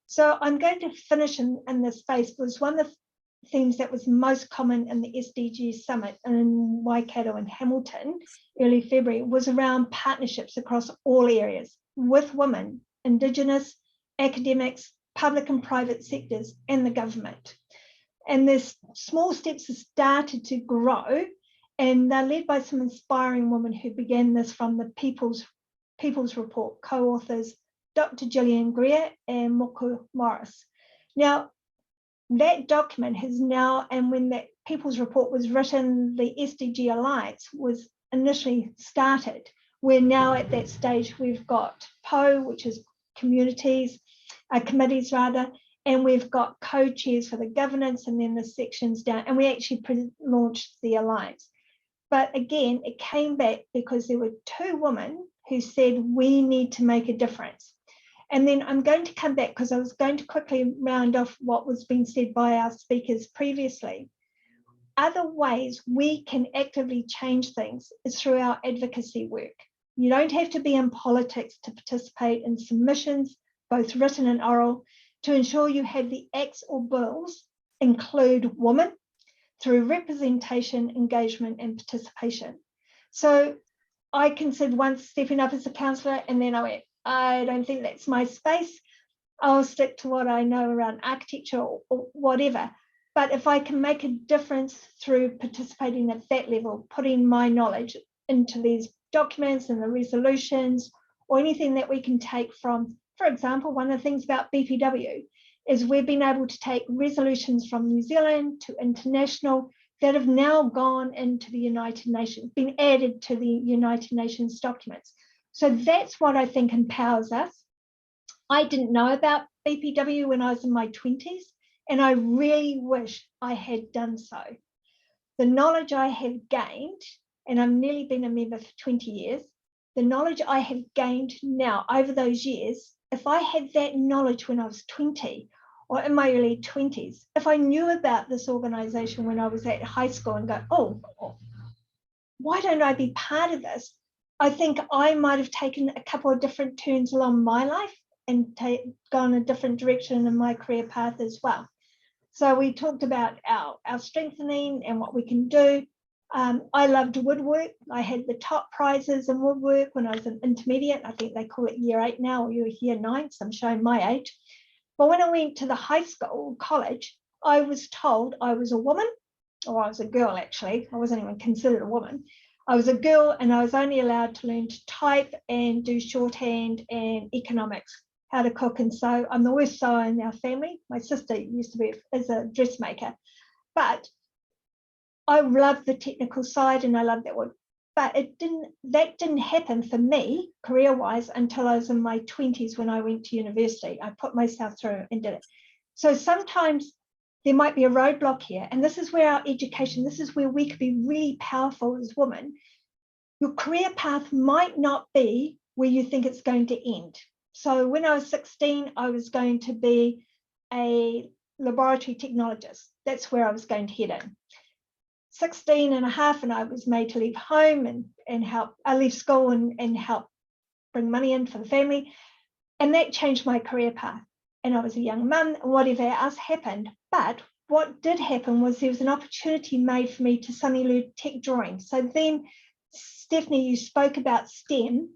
So I'm going to finish in this space because one of the things that was most common in the SDG Summit in Waikato and Hamilton, early February, was around partnerships across all areas with women, Indigenous, academics, public and private sectors, and the government. And there's small steps have started to grow, and they're led by some inspiring women who began this from the People's Report, co-authors Dr. Gillian Greer and Moku Morris. Now, that document has now, and when that People's Report was written, the SDG Alliance was initially started. We're now at that stage, we've got PO, which is communities, committees rather, and we've got co-chairs for the governance and then the sections down, and we actually launched the Alliance. But again, it came back because there were two women who said, we need to make a difference. And then I'm going to come back because I was going to quickly round off what was being said by our speakers previously. Other ways we can actively change things is through our advocacy work. You don't have to be in politics to participate in submissions, both written and oral, to ensure you have the acts or bills include women through representation, engagement, and participation. So I considered once stepping up as a councillor, and then I went, I don't think that's my space. I'll stick to what I know around architecture or whatever. But if I can make a difference through participating at that level, putting my knowledge into these documents and the resolutions, or anything that we can take from, for example, one of the things about BPW is we've been able to take resolutions from New Zealand to international that have now gone into the United Nations, been added to the United Nations documents. So that's what I think empowers us. I didn't know about BPW when I was in my 20s, and I really wish I had done so. The knowledge I have gained, and I've nearly been a member for 20 years, the knowledge I have gained now over those years, if I had that knowledge when I was 20 or in my early 20s, if I knew about this organization when I was at high school and go, oh, why don't I be part of this? I think I might have taken a couple of different turns along my life and gone a different direction in my career path as well. So we talked about our strengthening and what we can do. I loved woodwork. I had the top prizes in woodwork when I was an intermediate. I think they call it year 8 now, or year 9, so I'm showing my age. But when I went to the high school, college, I was told I was a woman, or I was a girl actually. I wasn't even considered a woman. I was a girl and I was only allowed to learn to type and do shorthand and economics, how to cook and sew. I'm the worst sewer in our family. My sister used to be as a dressmaker, but I love the technical side and I love that but that didn't happen for me career-wise until I was in my 20s when I went to university. I put myself through and did it. So sometimes there might be a roadblock here, and this is where our education, this is where we could be really powerful as women. Your career path might not be where you think it's going to end. So when I was 16, I was going to be a laboratory technologist. That's where I was going to head in. 16 and a half, and I was made to leave home and help. I left school and help bring money in for the family. And that changed my career path. And I was a young mum, and whatever else happened. But what did happen was there was an opportunity made for me to suddenly learn tech drawing. So then, Stephanie, you spoke about STEM.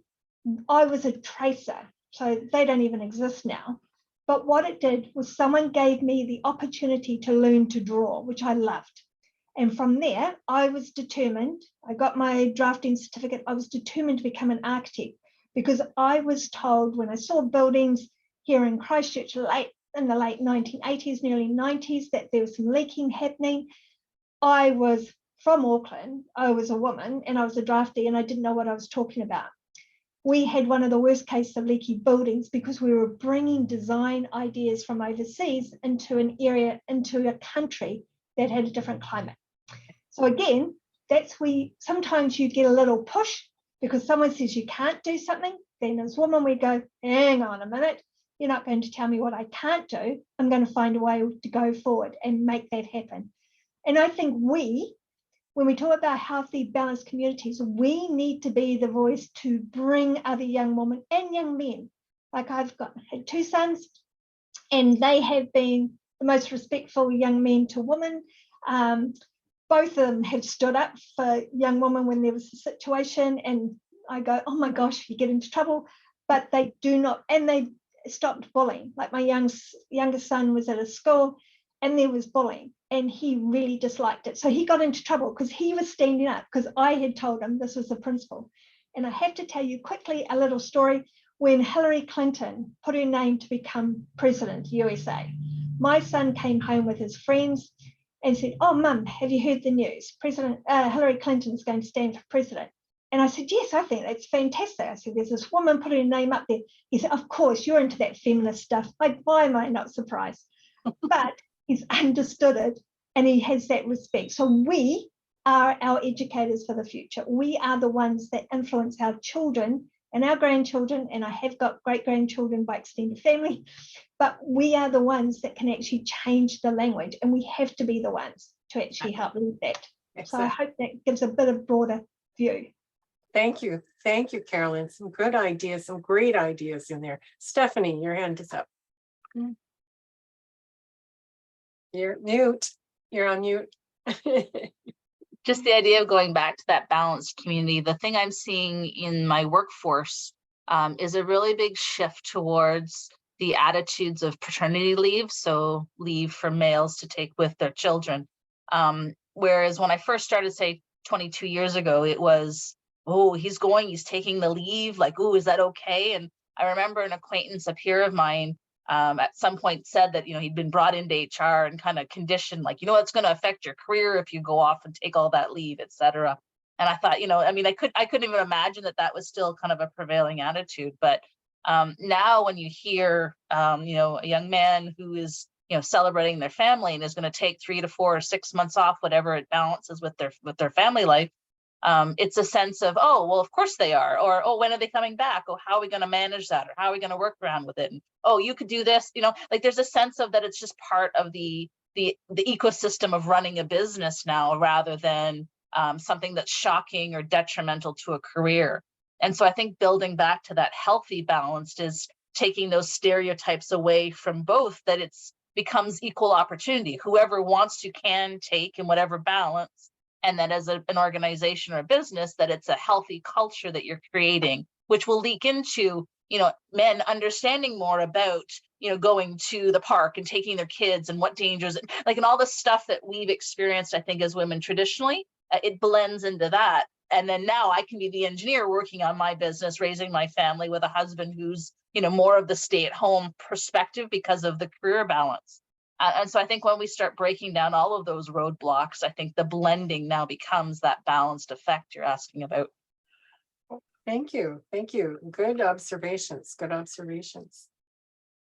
I was a tracer, so they don't even exist now. But what it did was someone gave me the opportunity to learn to draw, which I loved. And from there, I was determined, I got my drafting certificate, I was determined to become an architect because I was told when I saw buildings here in Christchurch in the late 1980s, nearly 90s, that there was some leaking happening. I was from Auckland, I was a woman and I was a draftee and I didn't know what I was talking about. We had one of the worst cases of leaky buildings because we were bringing design ideas from overseas into an area, into a country that had a different climate. So again, that's where sometimes you get a little push because someone says you can't do something. Then as women, we go, hang on a minute. You're not going to tell me what I can't do. I'm going to find a way to go forward and make that happen. And I think when we talk about healthy, balanced communities, we need to be the voice to bring other young women and young men. Like I've had 2 sons, and they have been the most respectful young men to women. Both of them have stood up for young women when there was a situation, and I go, oh my gosh, you get into trouble, but they do not, and they stopped bullying. Like my youngest son was at a school and there was bullying and he really disliked it. So he got into trouble because he was standing up because I had told him this was the principle. And I have to tell you quickly a little story. When Hillary Clinton put her name to become president, USA, my son came home with his friends and said, oh, Mum, have you heard the news? President Hillary Clinton is going to stand for president. And I said, yes, I think that's fantastic. I said, there's this woman put her name up there. He said, of course, you're into that feminist stuff. Like, why am I not surprised? But he's understood it and he has that respect. So we are our educators for the future. We are the ones that influence our children and our grandchildren, and I have got great-grandchildren by extended family, but we are the ones that can actually change the language, and we have to be the ones to actually help lead that. So I hope that gives a bit of broader view. Thank you. Thank you, Carolyn. Some good ideas, some great ideas in there. Stephanie, your hand is up. You're mute. You're on mute. Just the idea of going back to that balanced community. The thing I'm seeing in my workforce is a really big shift towards the attitudes of paternity leave. So leave for males to take with their children. Whereas when I first started, say 22 years ago, it was, oh, he's taking the leave. Like, oh, is that okay? And I remember an acquaintance, a peer of mine, at some point said that, he'd been brought into HR and kind of conditioned, like, it's going to affect your career if you go off and take all that leave, et cetera. And I thought, I couldn't even imagine that was still kind of a prevailing attitude. But now when you hear, a young man who is, celebrating their family and is going to take 3 to 4 or 6 months off, whatever it balances with their family life, it's a sense of, oh, well, of course they are, or, oh, when are they coming back? Oh, how are we going to manage that? Or how are we going to work around with it? And, oh, you could do this, like there's a sense of that it's just part of the ecosystem of running a business now, rather than something that's shocking or detrimental to a career. And so I think building back to that healthy balance is taking those stereotypes away from both, that it's becomes equal opportunity. Whoever wants to can take in whatever balance. And that as an organization or a business, that it's a healthy culture that you're creating, which will leak into, men understanding more about, going to the park and taking their kids and what dangers, and all the stuff that we've experienced, I think, as women traditionally, it blends into that. And then now I can be the engineer working on my business, raising my family with a husband who's, more of the stay-at-home perspective because of the career balance. And so I think when we start breaking down all of those roadblocks, I think the blending now becomes that balanced effect you're asking about. Thank you. Thank you. Good observations. Good observations.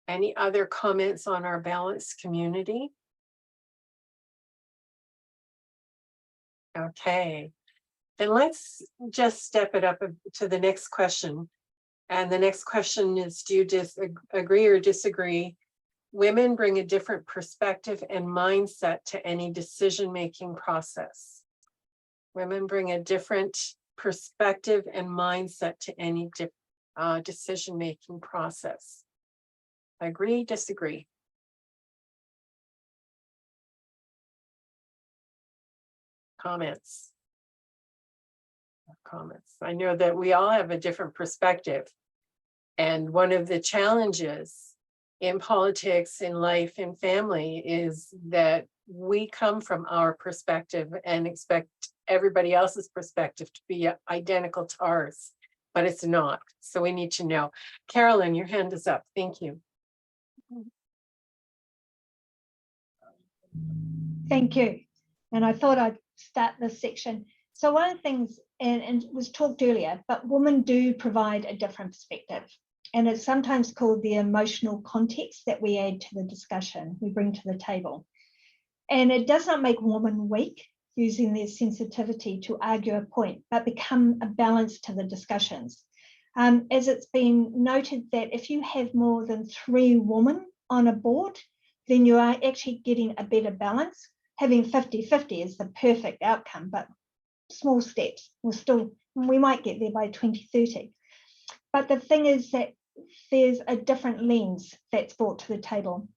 Any other comments on our balanced community? Okay, then let's just step it up to the next question. And the next question is, do you agree or disagree? Women bring a different perspective and mindset to any decision-making process. Women bring a different perspective and mindset to any decision-making process. Agree, disagree? Comments? Comments. I know that we all have a different perspective. And one of the challenges in politics, in life, in family is that we come from our perspective and expect everybody else's perspective to be identical to ours, but it's not. So we need to know. Carolyn, your hand is up. Thank you. Thank you. And I thought I'd start this section. So one of the things, and it was talked earlier, but women do provide a different perspective. And it's sometimes called the emotional context that we add to the discussion, we bring to the table. And it does not make women weak using their sensitivity to argue a point, but become a balance to the discussions. As it's been noted that if you have more than 3 women on a board, then you are actually getting a better balance. Having 50-50 is the perfect outcome, but small steps. We might get there by 2030. But the thing is that there's a different lens that's brought to the table.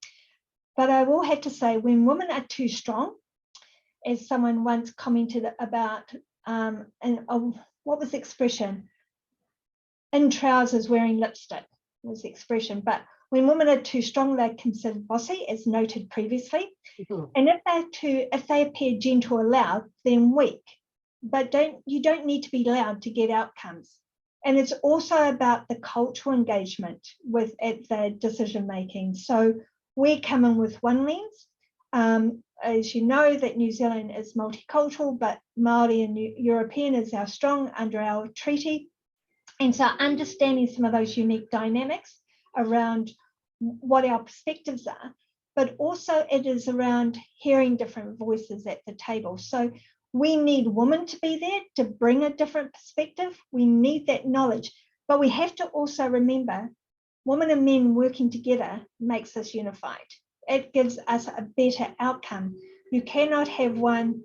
But I will have to say, when women are too strong, as someone once commented about, what was the expression? In trousers wearing lipstick was the expression. But when women are too strong, they're considered bossy, as noted previously. And if they appear gentle or loud, then weak. But you don't need to be loud to get outcomes. And it's also about the cultural engagement at the decision making. So we come in with one lens. As you know, that New Zealand is multicultural, but Māori and European is our strong under our treaty. And so understanding some of those unique dynamics around what our perspectives are, but also it is around hearing different voices at the table. So we need women to be there to bring a different perspective. We need that knowledge, but we have to also remember women and men working together makes us unified. It gives us a better outcome. You cannot have one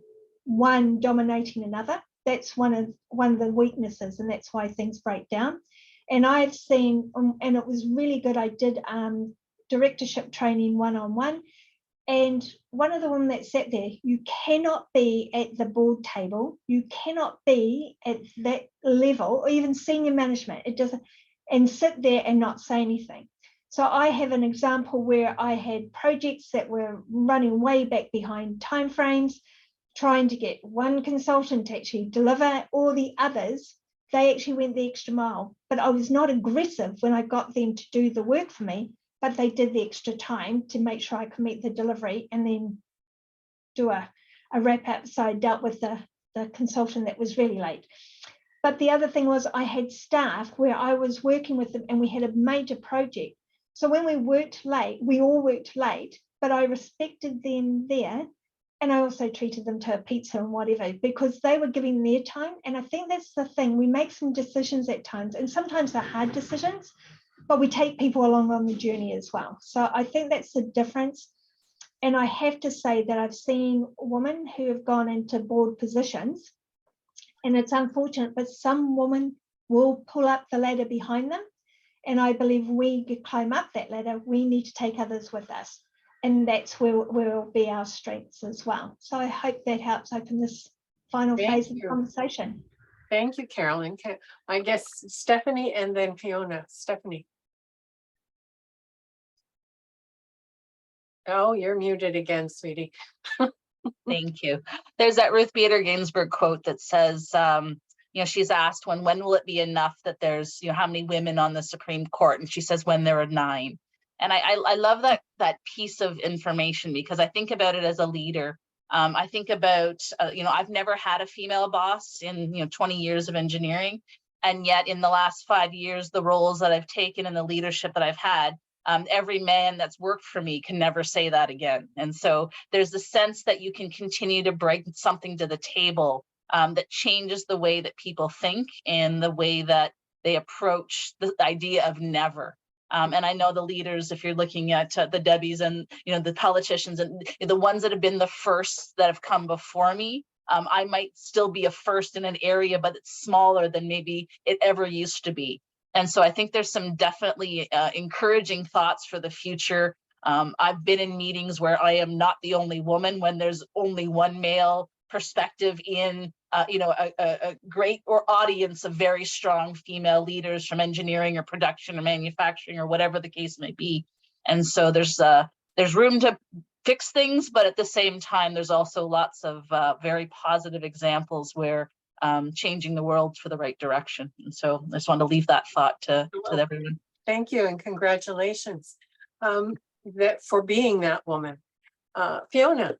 dominating another. That's one of the weaknesses, and that's why things break down. And I've seen, and it was really good, I did directorship training one-on-one, and one of the women that sat there, you cannot be at the board table, you cannot be at that level, or even senior management, it doesn't, and sit there and not say anything. So I have an example where I had projects that were running way back behind timeframes, trying to get one consultant to actually deliver, all the others, they actually went the extra mile. But I was not aggressive when I got them to do the work for me, but they did the extra time to make sure I could meet the delivery and then do a wrap up. So I dealt with the consultant that was really late. But the other thing was I had staff where I was working with them and we had a major project. So when we worked late, we all worked late, but I respected them there. And I also treated them to a pizza and whatever, because they were giving their time. And I think that's the thing. We make some decisions at times, and sometimes they're hard decisions, but we take people along on the journey as well. So I think that's the difference. And I have to say that I've seen women who have gone into board positions, and it's unfortunate, but some women will pull up the ladder behind them. And I believe we climb up that ladder, we need to take others with us. And that's where will be our strengths as well. So I hope that helps open this final phase of the conversation. Thank you, Carolyn. I guess Stephanie and then Fiona. Stephanie. Oh, you're muted again, sweetie. Thank you. There's that Ruth Bader Ginsburg quote that says, she's asked when will it be enough that there's, how many women on the Supreme Court? And she says, when there are 9. And I love that that piece of information, because I think about it as a leader. I think about, I've never had a female boss in, 20 years of engineering. And yet in the last 5 years, the roles that I've taken and the leadership that I've had, every man that's worked for me can never say that again. And so there's the sense that you can continue to bring something to the table that changes the way that people think and the way that they approach the idea of never. And I know the leaders, if you're looking at the Debbies and the politicians and the ones that have been the first that have come before me, I might still be a first in an area, but it's smaller than maybe it ever used to be. And so I think there's some definitely encouraging thoughts for the future. I've been in meetings where I am not the only woman, when there's only one male perspective in a great audience of very strong female leaders from engineering or production or manufacturing or whatever the case may be. And so there's room to fix things, but at the same time, there's also lots of very positive examples where changing the world for the right direction. And so I just wanted to leave that thought to everyone. Thank you and congratulations for being that woman. Fiona.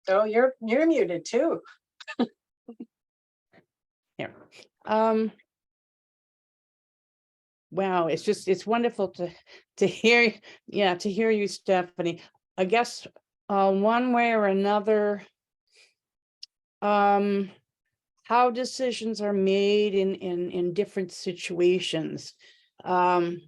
Oh, you're muted too. Here. Wow, it's wonderful to hear you, Stephanie. I guess one way or another, how decisions are made in different situations. I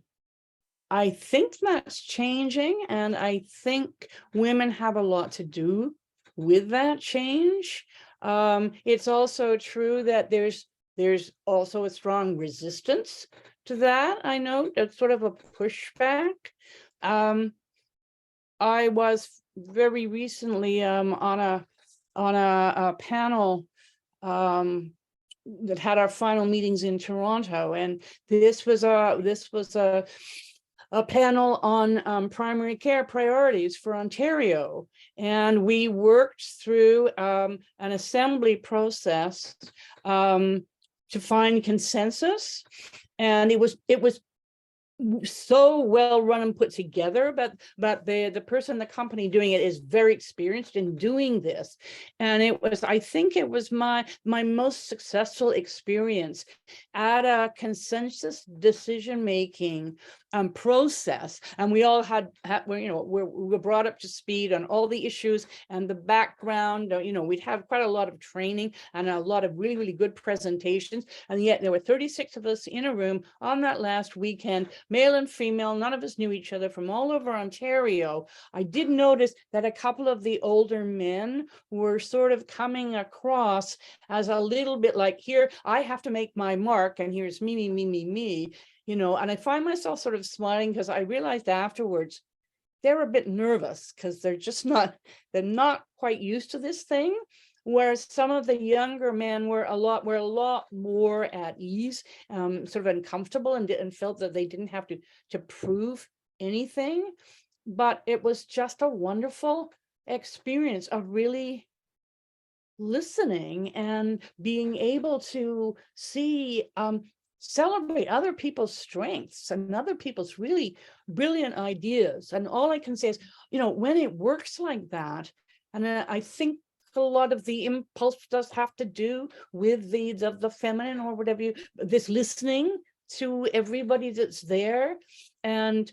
think that's changing, and I think women have a lot to do with that change. It's also true that there's also a strong resistance to that. I know that's sort of a pushback. I was very recently on a panel that had our final meetings in Toronto, and this was a panel on primary care priorities for Ontario. And we worked through an assembly process to find consensus. And it was so well run and put together, but the person, the company doing it is very experienced in doing this. And I think it was my most successful experience at a consensus decision-making process. And we all we're brought up to speed on all the issues and the background. We'd have quite a lot of training and a lot of really, really good presentations. And yet there were 36 of us in a room on that last weekend, male and female. None of us knew each other, from all over Ontario. I did notice that a couple of the older men were sort of coming across as a little bit like, here, I have to make my mark, and here's me. And I find myself sort of smiling, because I realized afterwards they're a bit nervous, because they're not quite used to this thing. Whereas some of the younger men were a lot more at ease, sort of uncomfortable, and felt that they didn't have to prove anything. But it was just a wonderful experience of really listening and being able to see, celebrate other people's strengths and other people's really brilliant ideas. And all I can say is, when it works like that, and I think a lot of the impulse does have to do with the feminine, or whatever, this listening to everybody that's there, and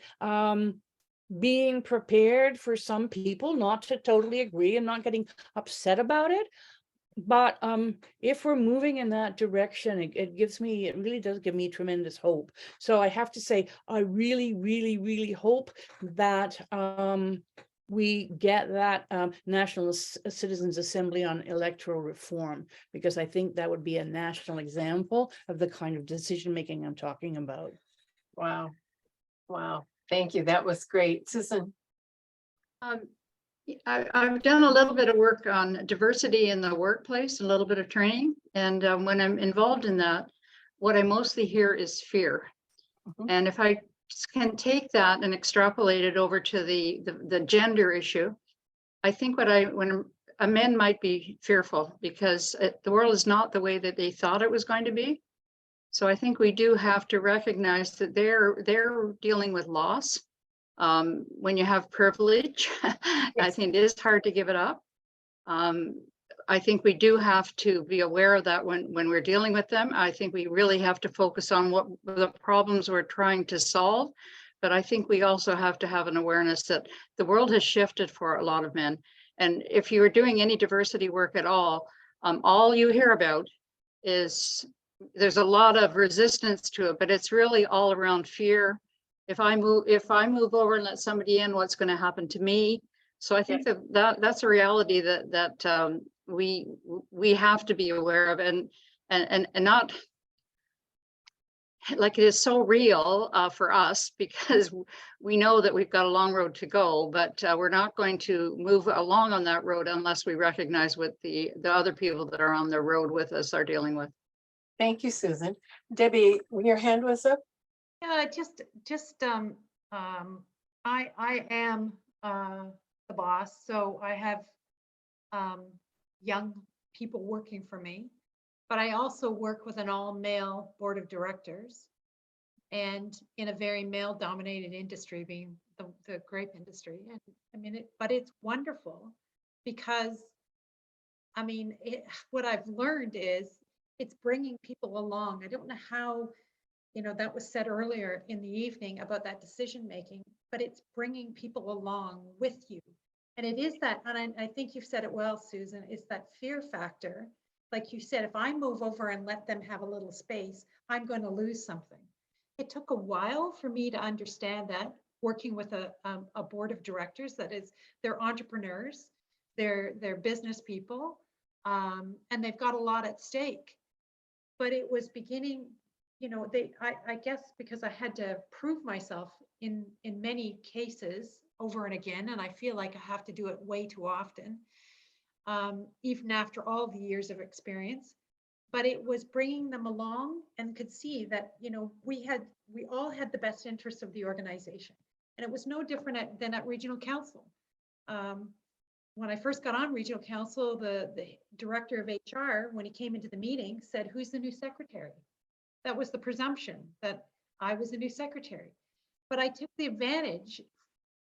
being prepared for some people not to totally agree and not getting upset about it. But if we're moving in that direction, it really does give me tremendous hope. So I have to say, I really, really, really hope that we get that National Citizens Assembly on electoral reform, because I think that would be a national example of the kind of decision-making I'm talking about. Wow. Thank you. That was great. Susan. I've done a little bit of work on diversity in the workplace, a little bit of training. And when I'm involved in that, what I mostly hear is fear. And if I can take that and extrapolate it over to the gender issue, I think when a men might be fearful because the world is not the way that they thought it was going to be. So I think we do have to recognize that they're dealing with loss. When you have privilege, I think it is hard to give it up. I think we do have to be aware of that when we're dealing with them. I think we really have to focus on what the problems we're trying to solve. But I think we also have to have an awareness that the world has shifted for a lot of men. And if you are doing any diversity work at all you hear about is there's a lot of resistance to it, but it's really all around fear. If I move over and let somebody in, what's going to happen to me? So I think that's a reality that we have to be aware of, and not like it is so real for us, because we know that we've got a long road to go, but we're not going to move along on that road unless we recognize what the other people that are on the road with us are dealing with. Thank you, Susan. Debbie, your hand was up. Yeah, I am the boss, so I have young people working for me, but I also work with an all-male board of directors, and in a very male-dominated industry, being the grape industry. And I mean, but it's wonderful because, I mean, what I've learned is it's bringing people along. I don't know how, that was said earlier in the evening about that decision making, but it's bringing people along with you. And it is that, and I think you've said it well, Susan, it's that fear factor. Like you said, if I move over and let them have a little space, I'm going to lose something. It took a while for me to understand that, working with a board of directors, that is, they're entrepreneurs, they're business people, and they've got a lot at stake. But it was beginning, I guess because I had to prove myself in many cases over and again, and I feel like I have to do it way too often, even after all the years of experience. But it was bringing them along, and could see that, we all had the best interests of the organization. And it was no different than at regional council. When I first got on regional council, the director of HR, when he came into the meeting, said, "Who's the new secretary?" That was the presumption, that I was the new secretary. But I took the advantage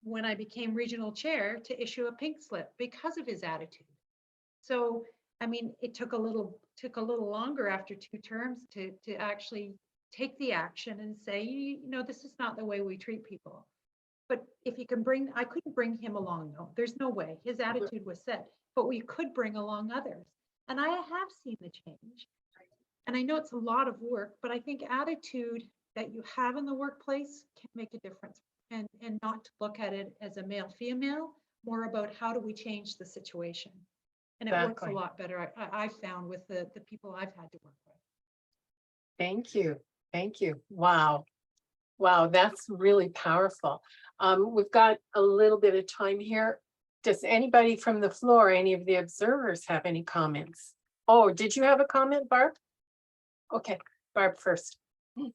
when I became regional chair to issue a pink slip because of his attitude. So, I mean, it took a little longer after 2 terms to actually take the action and say, this is not the way we treat people. But if you can I couldn't bring him along, though. There's no way. His attitude was set, but we could bring along others. And I have seen the change. And I know it's a lot of work, but I think attitude that you have in the workplace can make a difference, and not to look at it as a male-female, more about how do we change the situation. And it works a lot better, I've found, with the people I've had to work with. Thank you. Thank you. Wow. Wow, that's really powerful. We've got a little bit of time here. Does anybody from the floor, any of the observers, have any comments? Oh, did you have a comment, Barb? Okay, Barb first. I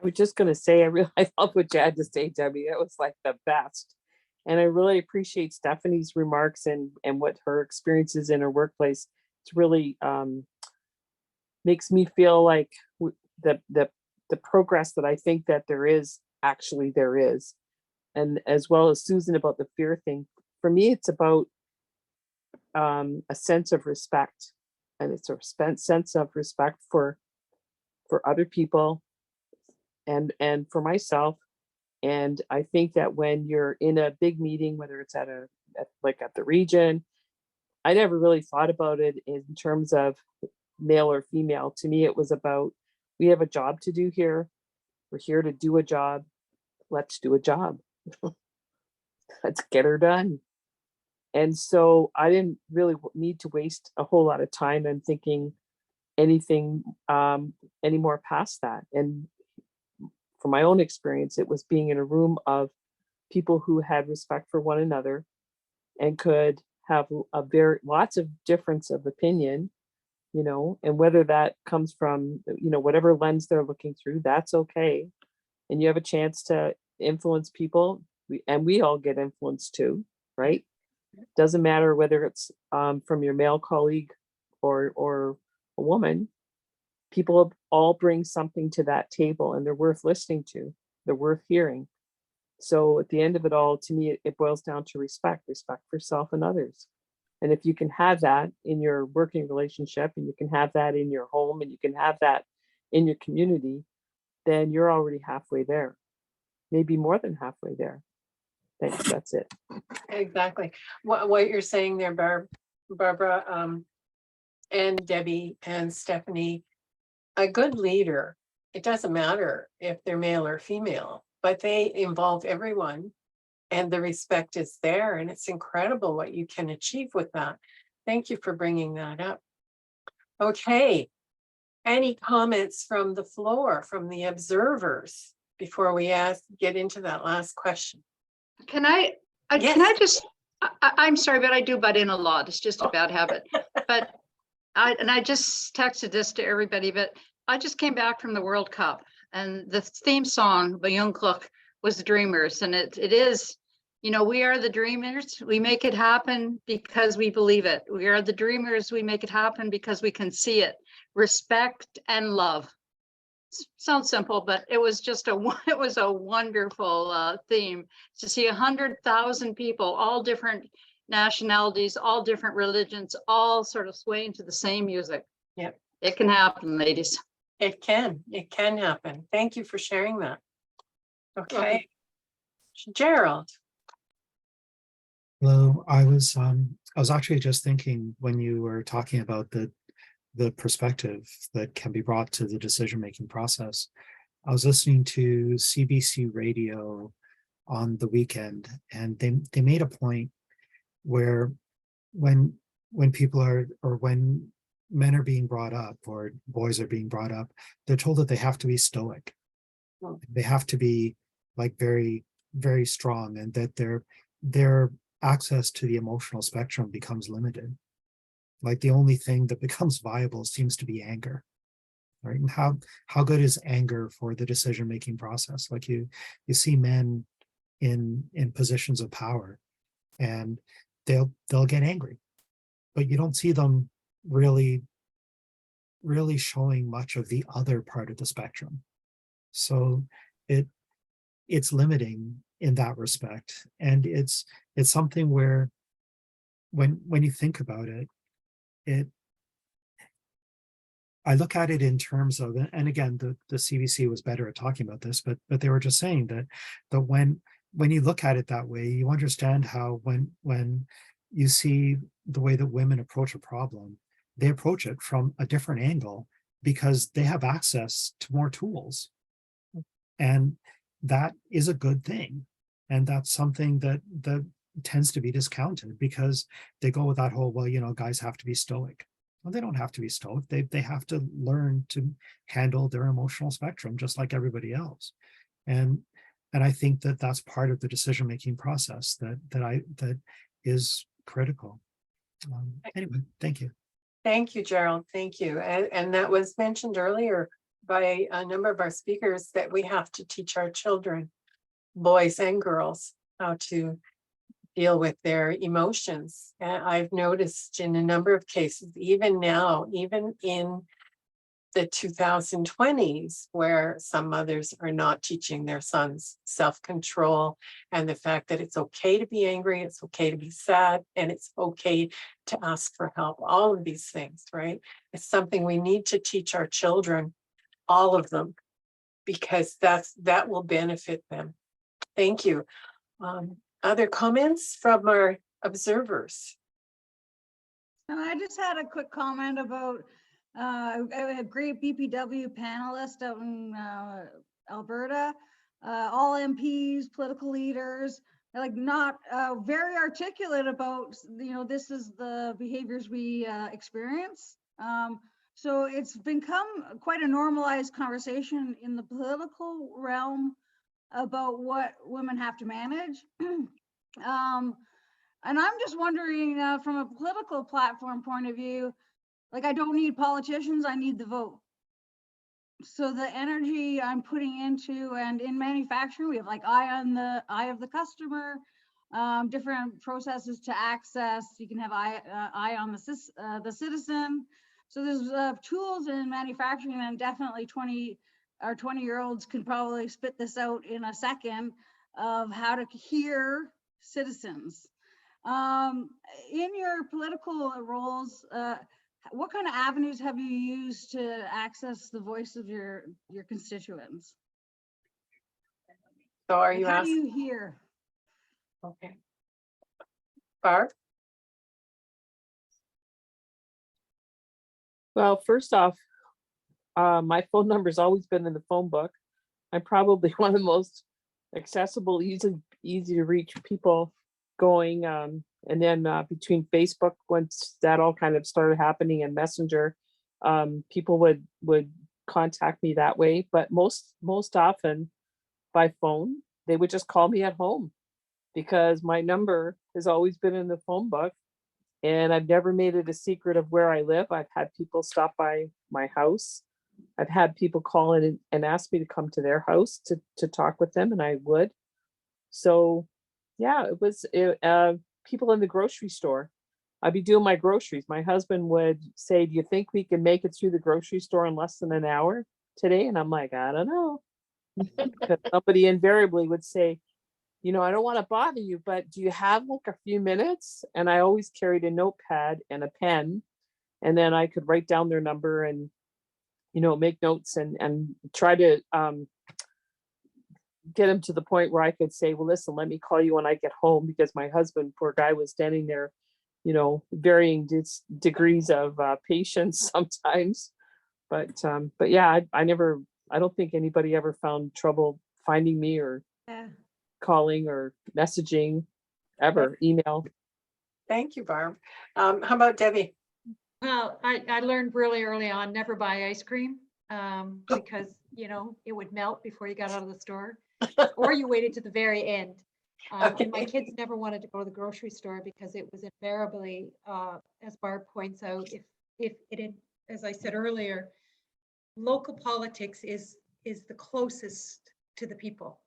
was just going to say, I love what you had to say, Debbie. That was like the best. And I really appreciate Stephanie's remarks and what her experiences in her workplace. It's really makes me feel like the progress that I think that there is, actually there is. And as well as Susan about the fear thing, for me, it's about a sense of respect. And it's a sense of respect for other people and for myself. And I think that when you're in a big meeting, whether it's at the region, I never really thought about it in terms of male or female. To me, it was about, we have a job to do here. We're here to do a job. Let's do a job. Let's get her done. And so I didn't really need to waste a whole lot of time in thinking anything anymore past that. And from my own experience, it was being in a room of people who had respect for one another and could have lots of difference of opinion, and whether that comes from, whatever lens they're looking through, that's okay. And you have a chance to influence people, and we all get influenced too, right? Doesn't matter whether it's from your male colleague or a woman. people all bring something to that table, and they're worth listening to. They're worth hearing. So at the end of it all, to me, it boils down to respect for self and others. And if you can have that in your working relationship, and you can have that in your home, and you can have that in your community, then you're already halfway there, maybe more than halfway there. Thanks, that's it. Exactly. What you're saying there, Barbara, and Debbie and Stephanie, a good leader, it doesn't matter if they're male or female, but they involve everyone, and the respect is there, and it's incredible what you can achieve with that. Thank you for bringing that up. Okay. Any comments from the floor, from the observers, before we get into that last question? Can I just, I'm sorry, but I do butt in a lot. It's just a bad habit. But I just texted this to everybody, but I just came back from the World Cup, and the theme song by Young Cook was the Dreamers. And it is, you know, we are the dreamers. We make it happen because we believe it. We are the dreamers. We make it happen because we can see it. Respect and love. Sounds simple, but it was just a wonderful theme to see 100,000 people, all different nationalities, all different religions, all sort of swaying to the same music. Yep. It can happen, ladies. It can happen. Thank you for sharing that. Okay. Gerald. Hello, I was actually just thinking when you were talking about the perspective that can be brought to the decision-making process. I was listening to CBC radio on the weekend, and they made a point where when people are, or when men are being brought up or boys are being brought up, they're told that they have to be stoic. They have to be like very, very strong, and that their access to the emotional spectrum becomes limited. Like the only thing that becomes viable seems to be anger, right? And how good is anger for the decision-making process? Like you see men in positions of power, and they'll get angry, but you don't see them really showing much of the other part of the spectrum. So it's limiting in that respect, and it's something where when you think about it, I look at it in terms of, and again, the CBC was better at talking about this, but they were just saying that when you look at it that way, you understand how when you see the way that women approach a problem, they approach it from a different angle because they have access to more tools. And that is a good thing. And that's something that tends to be discounted because they go with that whole, well, you know, guys have to be stoic. Well, they don't have to be stoic. They have to learn to handle their emotional spectrum just like everybody else. And I think that that's part of the decision-making process that is critical. Anyway, thank you. Thank you, Gerald. Thank you. And that was mentioned earlier by a number of our speakers, that we have to teach our children, boys and girls, how to deal with their emotions. And I've noticed in a number of cases, even now, even in the 2020s, where some mothers are not teaching their sons self-control and the fact that it's okay to be angry, it's okay to be sad, and it's okay to ask for help. All of these things, right? It's something we need to teach our children, all of them, because that will benefit them. Thank you. Other comments from our observers? I just had a quick comment about a great BPW panelist out in Alberta, all MPs, political leaders, like not very articulate about, you know, this is the behaviors we experience. So it's become quite a normalized conversation in the political realm about what women have to manage. And I'm just wondering from a political platform point of view, like I don't need politicians, I need the vote. So the energy I'm putting into, and in manufacturing, we have like eye of the customer, different processes to access. You can have eye on the citizen. So there's tools in manufacturing, and definitely 20-year-olds could probably spit this out in a second, of how to hear citizens. In your political roles, what kind of avenues have you used to access the voice of your constituents? So are Like, you how do asking? you hear? Okay. Barb? Well, first off, my phone number's always been in the phone book. I'm probably one of the most accessible, easy to reach people going. And then between Facebook, once that all kind of started happening, and Messenger, people would contact me that way. But most often by phone, they would just call me at home, because my number has always been in the phone book. And I've never made it a secret of where I live. I've had people stop by my house. I've had people call in and ask me to come to their house to talk with them, and I would. So yeah, it was people in the grocery store. I'd be doing my groceries. My husband would say, "Do you think we can make it through the grocery store in less than an hour today?" And I'm like, "I don't know." Because somebody invariably would say, "I don't want to bother you, but do you have like a few minutes?" And I always carried a notepad and a pen, and then I could write down their number and, make notes and try to get them to the point where I could say, "Well, listen, let me call you when I get home," because my husband, poor guy, was standing there, varying degrees of patience sometimes. But yeah, I don't think anybody ever found trouble finding me or Yeah. calling or messaging, ever, email. Thank you, Barb. How about Debbie? Well, I learned really early on, never buy ice cream, because, it would melt before you got out of the store, or you waited to the very end. And my kids never wanted to go to the grocery store because it was invariably, as Barb points out, if it, as I said earlier, local politics is the closest to the people,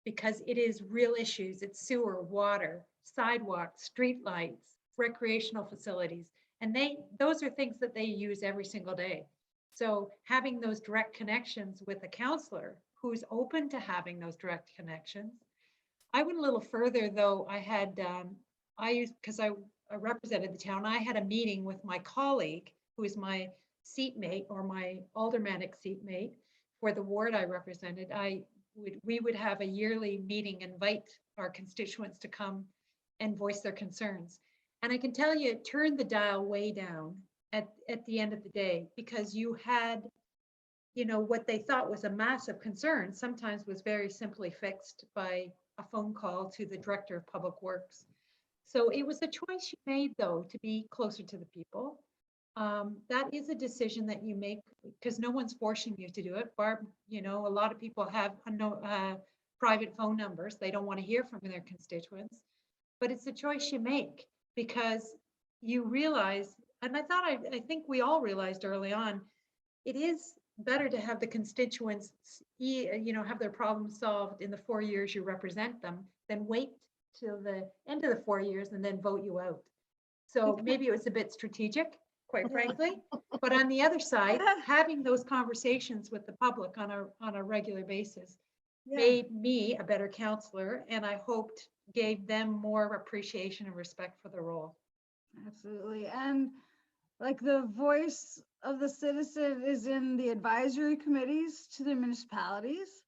because it is real issues. It's sewer, water, sidewalks, street lights, recreational facilities. And those are things that they use every single day. So having those direct connections with a counselor who's open to having those direct connections. I went a little further though. Because I represented the town, I had a meeting with my colleague, who is my seatmate or my aldermanic seatmate for the ward I represented. We would have a yearly meeting, invite our constituents to come and voice their concerns. And I can tell you, it turned the dial way down at the end of the day, because you had, what they thought was a massive concern sometimes was very simply fixed by a phone call to the director of public works. So it was a choice you made, though, to be closer to the people. That is a decision that you make, because no one's forcing you to do it. Barb, a lot of people have private phone numbers. They don't want to hear from their constituents, but it's a choice you make, because you realize, and I think we all realized early on, it is better to have the constituents, have their problems solved in the 4 years you represent them, than wait till the end of the 4 years and then vote you out. So maybe it was a bit strategic, quite frankly, but on the other side, having those conversations with the public on a regular basis made me a better counselor, and I hoped gave them more appreciation and respect for the role. Absolutely. And like, the voice of the citizen is in the advisory committees to the municipalities.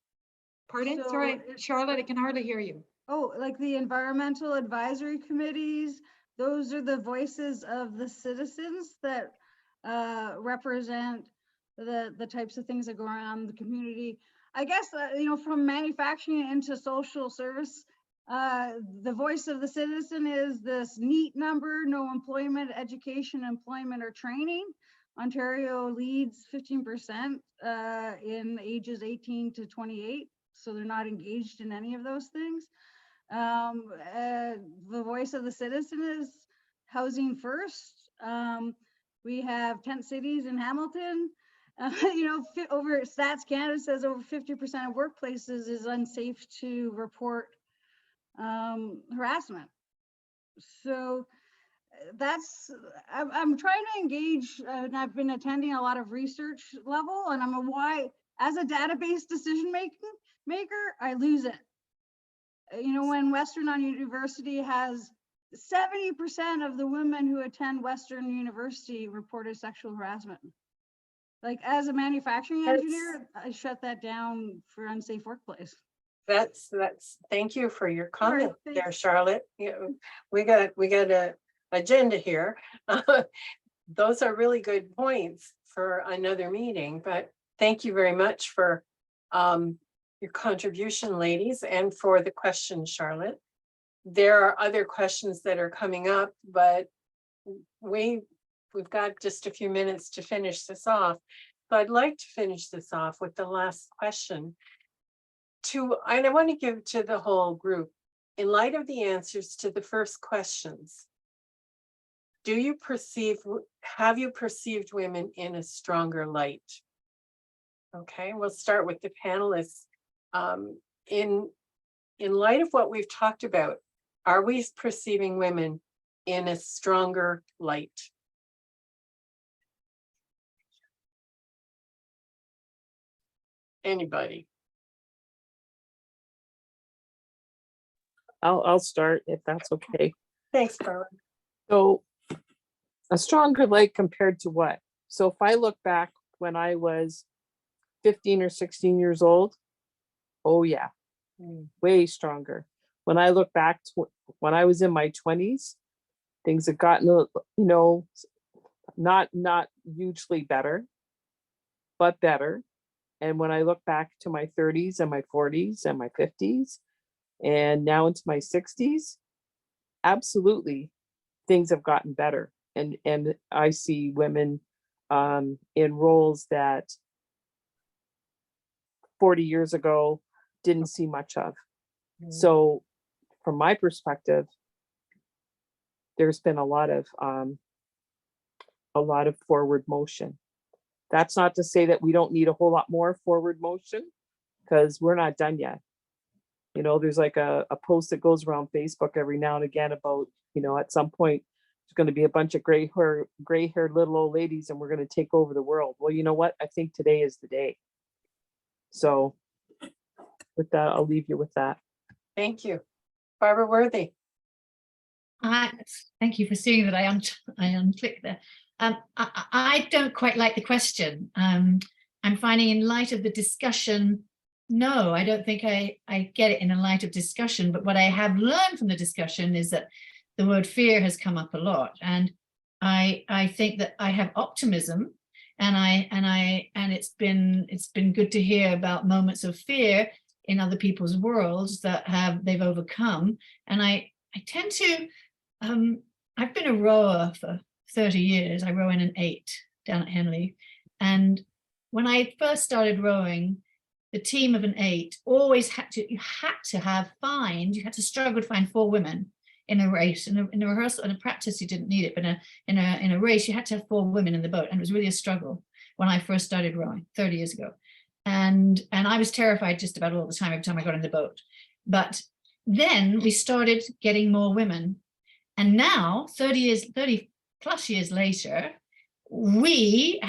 Pardon? So Sorry, Charlotte, I can hardly hear you. Oh, like the environmental advisory committees, those are the voices of the citizens that represent the types of things that go on in the community. I guess, from manufacturing into social service, the voice of the citizen is this neat number: no employment, education, employment, or training. Ontario leads 15% in ages 18 to 28, so they're not engaged in any of those things. The voice of the citizen is housing first. We have tent cities in Hamilton. Over Stats Canada says over 50% of workplaces is unsafe to report harassment. So I'm trying to engage, and I've been attending a lot of research level, and I'm a why, as a database decision maker, I lose it. You know, when Western University has 70% of the women who attend Western University reported sexual harassment. Like, as a manufacturing engineer, I shut that down for unsafe workplace. That's, thank you for your Sorry, comment there, thanks. Charlotte. You know, we got a agenda here. Those are really good points for another meeting, but thank you very much for your contribution, ladies, and for the question, Charlotte. There are other questions that are coming up, but we've got just a few minutes to finish this off. So I'd like to finish this off with the last question. And I want to give to the whole group, in light of the answers to the first questions, have you perceived women in a stronger light? Okay, we'll start with the panelists. In light of what we've talked about, are we perceiving women in a stronger light? Anybody? I'll start if that's okay. Thanks, Carla. So a stronger light compared to what? So if I look back when I was 15 or 16 years old, oh yeah, way stronger. When I look back to when I was in my 20s, things have gotten, you know, not hugely better, but better. And when I look back to my 30s and my 40s and my 50s, and now into my 60s, absolutely things have gotten better. And I see women in roles that 40 years ago didn't see much of. So from my perspective, there's been a lot of forward motion. That's not to say that we don't need a whole lot more forward motion, because we're not done yet. You know, there's like a post that goes around Facebook every now and again about, you know, at some point there's going to be a bunch of gray-haired little old ladies and we're going to take over the world. Well, you know what? I think today is the day. So with that, I'll leave you with that. Thank you. Barbara Worthy. Thank you for seeing that I unclicked there. I don't quite like the question. I'm finding in light of the discussion, no, I don't think I get it in a light of discussion, but what I have learned from the discussion is that the word fear has come up a lot. And I think that I have optimism, and it's been good to hear about moments of fear in other people's worlds that they've overcome. And I tend to, I've been a rower for 30 years. I row in an 8 down at Henley. And when I first started rowing, the team of an 8 always had to struggle to find 4 women in a race. In a rehearsal and a practice, you didn't need it, but in a race, you had to have 4 women in the boat. And it was really a struggle when I first started rowing 30 years ago. And I was terrified just about all the time, every time I got in the boat. But then we started getting more women. And now, 30 plus years later, we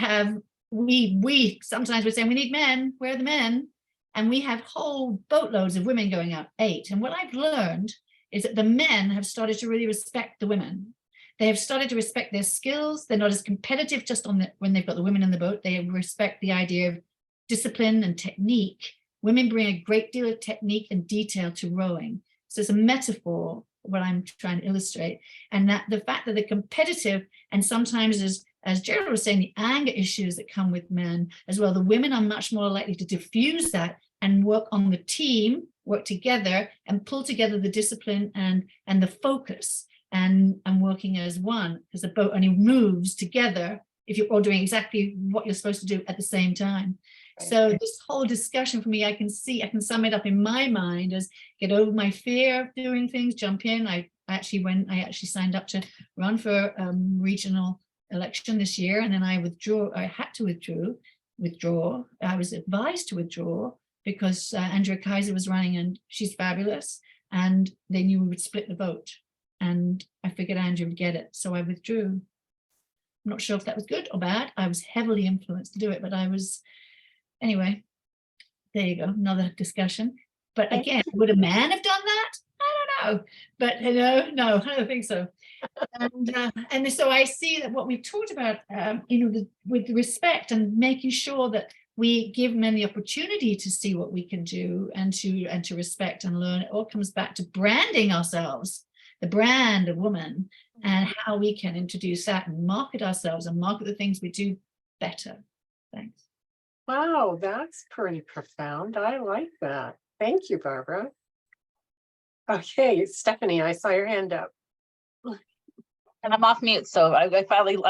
sometimes we're saying we need men, where are the men? And we have whole boatloads of women going out 8. And what I've learned is that the men have started to really respect the women. They have started to respect their skills. They're not as competitive just when they've got the women in the boat. They respect the idea of discipline and technique. Women bring a great deal of technique and detail to rowing. So it's a metaphor, what I'm trying to illustrate. And that the fact that they're competitive, and sometimes as Gerald was saying, the anger issues that come with men as well, the women are much more likely to diffuse that and work on the team, work together and pull together the discipline and the focus and working as one, because the boat only moves together if you're all doing exactly what you're supposed to do at the same time. Right. So this whole discussion for me, I can sum it up in my mind as get over my fear of doing things, jump in. I actually signed up to run for regional election this year, and then I had to withdraw. I was advised to withdraw because Andrea Kaiser was running and she's fabulous, and they knew we would split the vote. and I figured Andrew would get it, so I withdrew. I'm not sure if that was good or bad. I was heavily influenced to do it, but I was, anyway, there you go, another discussion. But again, would a man have done that? I don't know, but no, I don't think so. And so I see that what we've talked about, with respect and making sure that we give men the opportunity to see what we can do and to respect and learn. It all comes back to branding ourselves, the brand of woman, and how we can introduce that and market ourselves and market the things we do better. Thanks. Wow, that's pretty profound. I like that. Thank you, Barbara. Okay, Stephanie, I saw your hand up. And I'm off mute, so I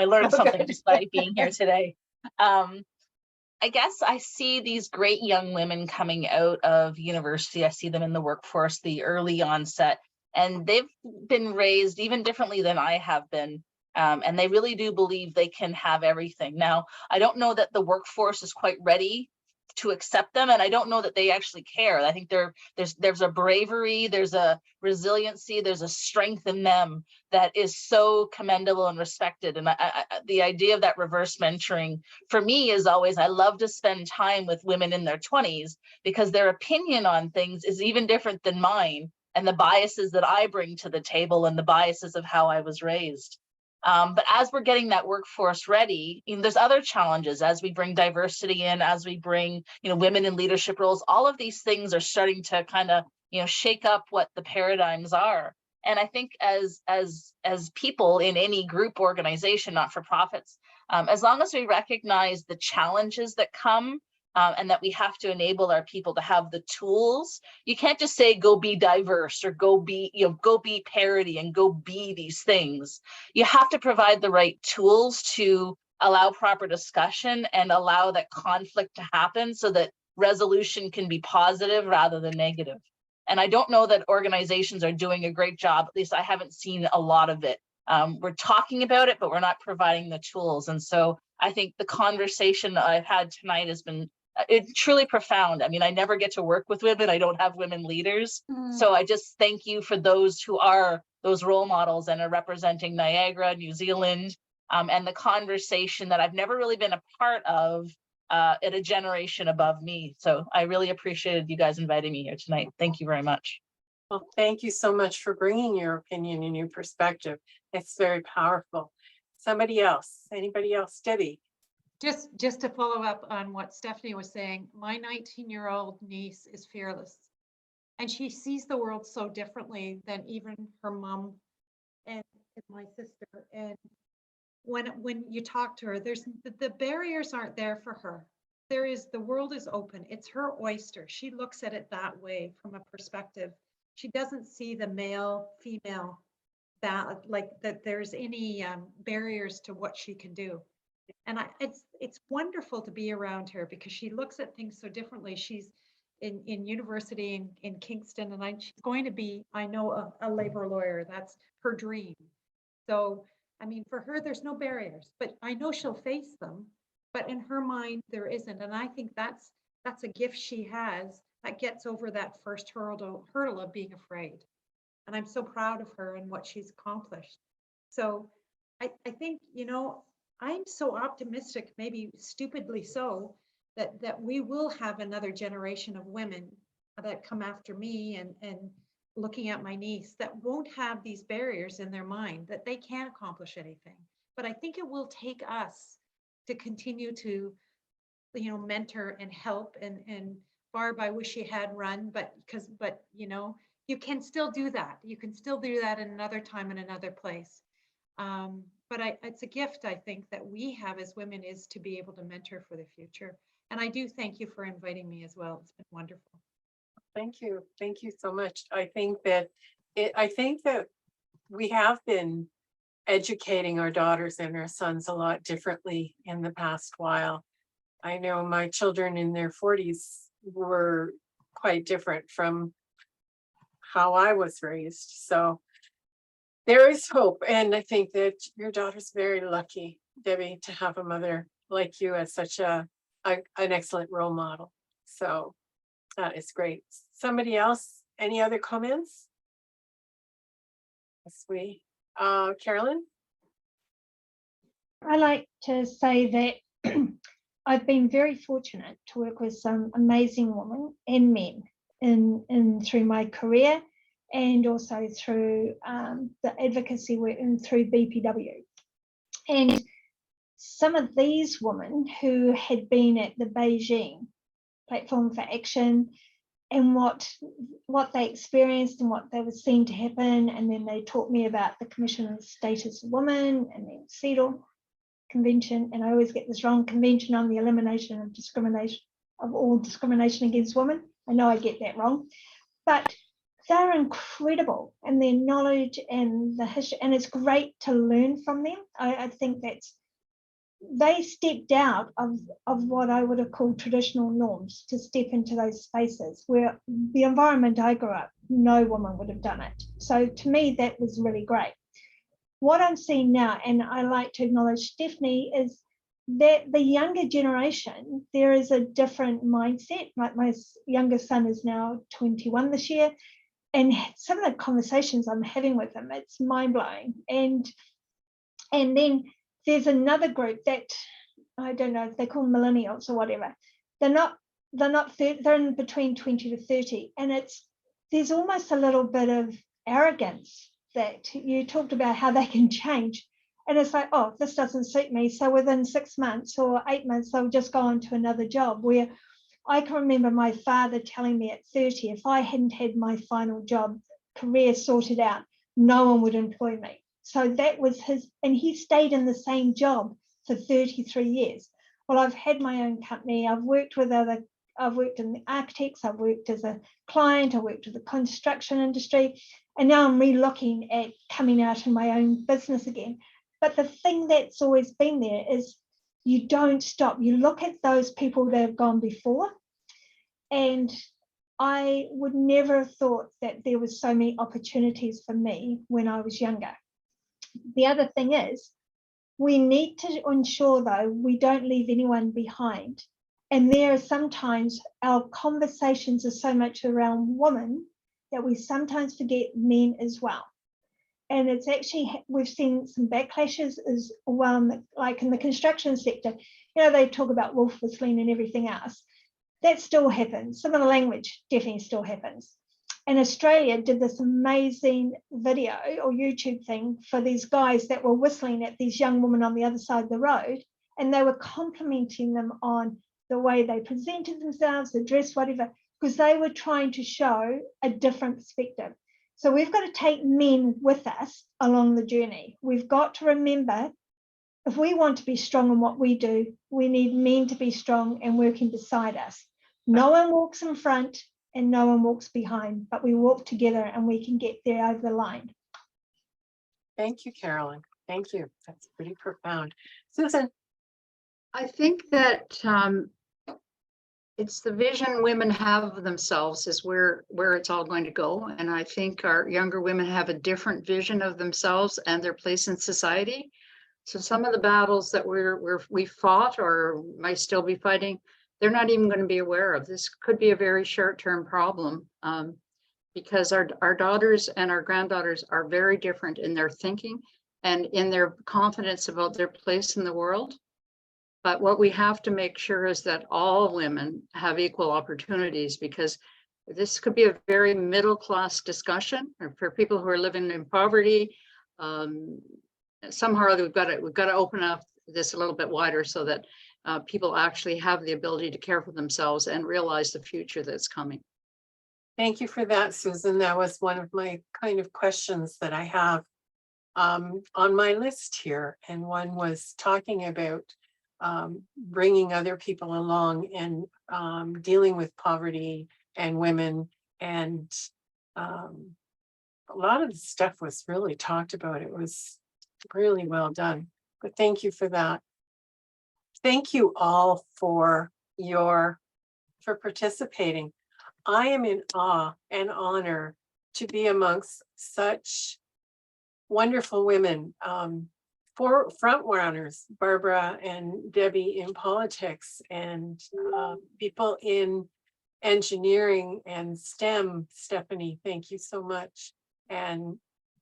learned something just by being here today. I guess I see these great young women coming out of university. I see them in the workforce, the early onset, and they've been raised even differently than I have been. And they really do believe they can have everything. Now, I don't know that the workforce is quite ready to accept them, and I don't know that they actually care. I think there's a bravery, there's a resiliency, there's a strength in them that is so commendable and respected. And the idea of that reverse mentoring for me is always, I love to spend time with women in their 20s because their opinion on things is even different than mine, and the biases that I bring to the table and the biases of how I was raised. But as we're getting that workforce ready, there's other challenges as we bring diversity in, as we bring, women in leadership roles. All of these things are starting to kind of, shake up what the paradigms are. And I think as people in any group, organization, not-for-profits, as long as we recognize the challenges that come, and that we have to enable our people to have the tools. You can't just say, go be diverse or go be parity and go be these things. You have to provide the right tools to allow proper discussion and allow that conflict to happen so that resolution can be positive rather than negative. And I don't know that organizations are doing a great job. At least I haven't seen a lot of it. We're talking about it, but we're not providing the tools. And so I think the conversation I've had tonight has been it's truly profound. I mean, I never get to work with women. I don't have women leaders. So I just thank you for those who are those role models and are representing Niagara, New Zealand, and the conversation that I've never really been a part of at a generation above me. So I really appreciated you guys inviting me here tonight. Thank you very much. Well, thank you so much for bringing your opinion and your perspective. It's very powerful. Somebody else, anybody else? Debbie. Just to follow up on what Stephanie was saying, my 19-year-old niece is fearless, and she sees the world so differently than even her mom and my sister. And when you talk to her, there's the barriers aren't there for her. The world is open. It's her oyster. She looks at it that way from a perspective. She doesn't see the male, female, that there's any barriers to what she can do. And it's wonderful to be around her because she looks at things so differently. She's in university in Kingston, and she's going to be, I know, a labor lawyer. That's her dream. So, I mean, for her, there's no barriers, but I know she'll face them. But in her mind, there isn't. And I think that's a gift she has that gets over that first hurdle of being afraid. And I'm so proud of her and what she's accomplished. So I think, I'm so optimistic, maybe stupidly so, that we will have another generation of women that come after me and looking at my niece that won't have these barriers in their mind, that they can't accomplish anything. But I think it will take us to continue to, mentor and help. And Barb, I wish you had run, but you can still do that. You can still do that in another time in another place. But it's a gift, I think, that we have as women, is to be able to mentor for the future. And I do thank you for inviting me as well. It's been wonderful. Thank you. Thank you so much. I think that we have been educating our daughters and our sons a lot differently in the past while. I know my children in their 40s were quite different from how I was raised. So there is hope. And I think that your daughter's very lucky, Debbie, to have a mother like you as such an excellent role model. So that is great. Somebody else, any other comments? Sweet. Carolyn? I like to say that I've been very fortunate to work with some amazing women and men in through my career, and also through the advocacy work and through BPW. And some of these women who had been at the Beijing Platform for Action, and what they experienced and what they were seeing to happen, and then they taught me about the Commission on the Status of Women, and then CEDAW Convention, and I always get this wrong, Convention on the Elimination of Discrimination, of all discrimination against women. I know I get that wrong, but they're incredible, and their knowledge and the history, and it's great to learn from them. I think they stepped out of what I would have called traditional norms to step into those spaces where the environment I grew up, no woman would have done it. So to me, that was really great. What I'm seeing now, and I like to acknowledge Stephanie, is that the younger generation, there is a different mindset. Like my younger son is now 21 this year, and some of the conversations I'm having with him, it's mind-blowing. And then there's another group that I don't know if they call millennials or whatever. They're in between 20 to 30, and there's almost a little bit of arrogance that you talked about how they can change, and it's like, oh, this doesn't suit me, so within 6 months or 8 months they'll just go on to another job. Where I can remember my father telling me at 30, if I hadn't had my final job career sorted out, no one would employ me. So that was his, and he stayed in the same job for 33 years. Well, I've had my own company. I've worked in the architects, I've worked as a client, I worked with the construction industry, and now I'm re-looking at coming out in my own business again. But the thing that's always been there is you don't stop. You look at those people that have gone before, and I would never have thought that there was so many opportunities for me when I was younger. The other thing is, we need to ensure, though, we don't leave anyone behind. And there are sometimes our conversations are so much around women that we sometimes forget men as well. And it's actually, we've seen some backlashes as well, like in the construction sector. You know, they talk about wolf whistling and everything else. That still happens. Some of the language definitely still happens. And Australia did this amazing video or YouTube thing for these guys that were whistling at these young women on the other side of the road, and they were complimenting them on the way they presented themselves, the dress, whatever, because they were trying to show a different perspective. So we've got to take men with us along the journey. We've got to remember, if we want to be strong in what we do, we need men to be strong and working beside us. No one walks in front and no one walks behind, but we walk together and we can get there over the line. Thank you, Carolyn. Thank you. That's pretty profound. Susan? I think that it's the vision women have of themselves is where it's all going to go. And I think our younger women have a different vision of themselves and their place in society. So some of the battles that we fought or might still be fighting, they're not even going to be aware of. This could be a very short-term problem because our daughters and our granddaughters are very different in their thinking and in their confidence about their place in the world. But what we have to make sure is that all women have equal opportunities, because this could be a very middle-class discussion or for people who are living in poverty. Somehow we've got to open up this a little bit wider so that people actually have the ability to care for themselves and realize the future that's coming. Thank you for that, Susan. That was one of my kind of questions that I have on my list here. And one was talking about bringing other people along and dealing with poverty and women. And a lot of the stuff was really talked about. It was really well done. But thank you for that. Thank you all for participating. I am in awe and honor to be amongst such wonderful women, for front runners, Barbara and Debbie in politics, and people in engineering and STEM. Stephanie, thank you so much. And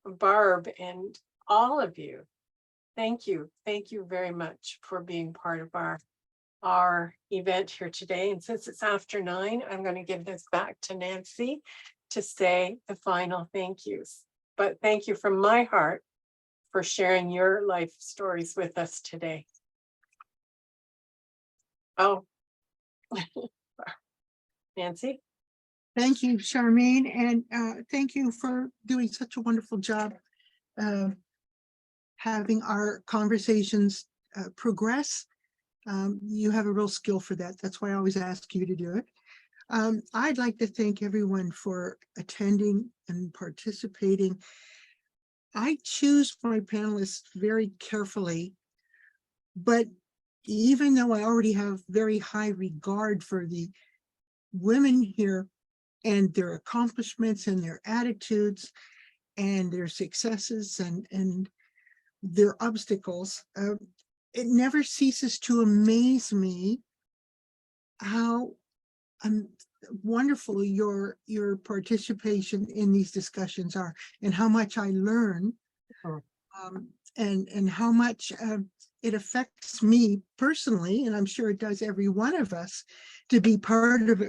Barb, and all of you. Thank you. Thank you very much for being part of our event here today. And since it's after 9, I'm going to give this back to Nancy to say the final thank yous. But thank you from my heart for sharing your life stories with us today. Oh, Nancy. Thank you, Charmaine, and thank you for doing such a wonderful job having our conversations progress. You have a real skill for that. That's why I always ask you to do it. I'd like to thank everyone for attending and participating. I choose my panelists very carefully, but even though I already have very high regard for the women here and their accomplishments and their attitudes and their successes and their obstacles, it never ceases to amaze me how wonderful your participation in these discussions are, and how much I learn, and how much it affects me personally, and I'm sure it does every one of us, to be part of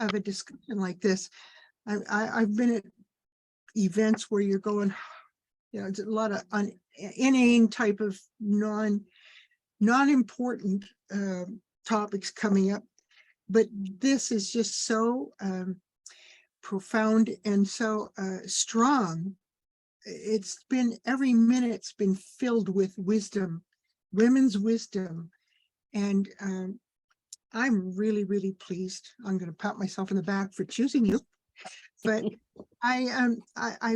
a discussion like this. I've been at events where you're going, it's a lot of inane type of non-important topics coming up, but this is just so profound and so strong. It's been, every minute's been filled with wisdom, women's wisdom, and I'm really, really pleased. I'm going to pat myself in the back for choosing you, but I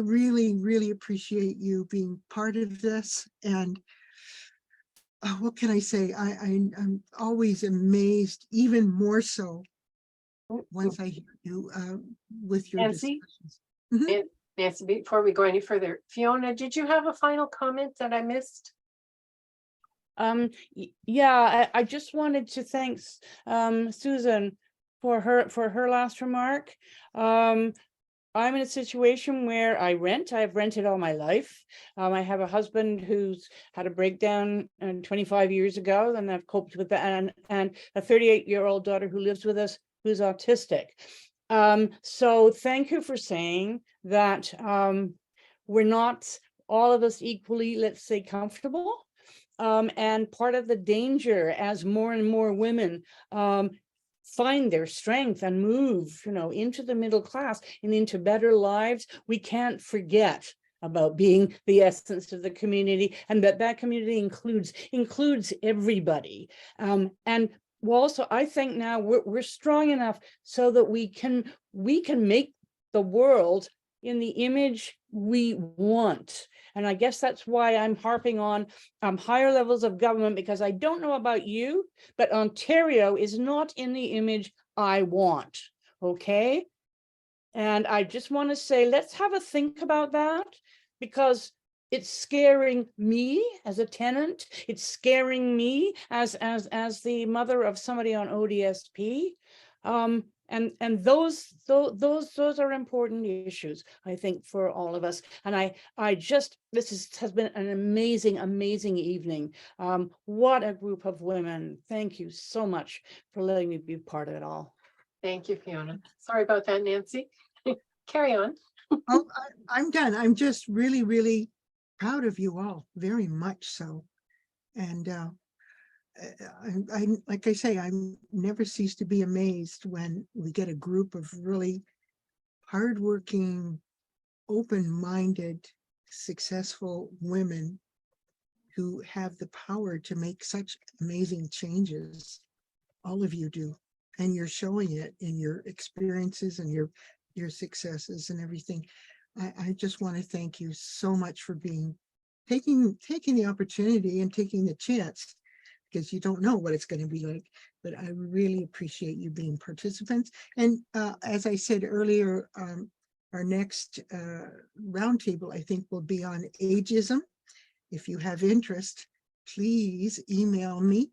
really, really appreciate you being part of this. And what can I say? I'm always amazed, even more so once I hear you with your Nancy, discussions. Nancy, before we go any further, Fiona, did you have a final comment that I missed? Yeah, I just wanted to thank Susan for her last remark. I'm in a situation where I've rented all my life. I have a husband who's had a breakdown 25 years ago, and I've coped with that, and a 38-year-old daughter who lives with us who's autistic. So thank you for saying that we're not all of us equally, let's say, comfortable. And part of the danger as more and more women find their strength and move, into the middle class and into better lives, we can't forget about being the essence of the community, and that community includes everybody. And also, I think now we're strong enough so that we can make the world in the image we want. And I guess that's why I'm harping on higher levels of government, because I don't know about you, but Ontario is not in the image I want, okay? And I just want to say, let's have a think about that, because it's scaring me as a tenant. It's scaring me as the mother of somebody on ODSP. And those are important issues, I think, for all of us. And this has been an amazing evening. What a group of women. Thank you so much for letting me be part of it all. Thank you, Fiona. Sorry about that, Nancy. Carry on. Oh, I'm done. I'm just really, really proud of you all, very much so. And I like I say, I never cease to be amazed when we get a group of really hardworking, open-minded, successful women who have the power to make such amazing changes. All of you do, and you're showing it in your experiences and your successes and everything. I just want to thank you so much for taking the opportunity and taking the chance, because you don't know what it's going to be like. But I really appreciate you being participants. And as I said earlier, our next roundtable, I think, will be on ageism. If you have interest, please email me,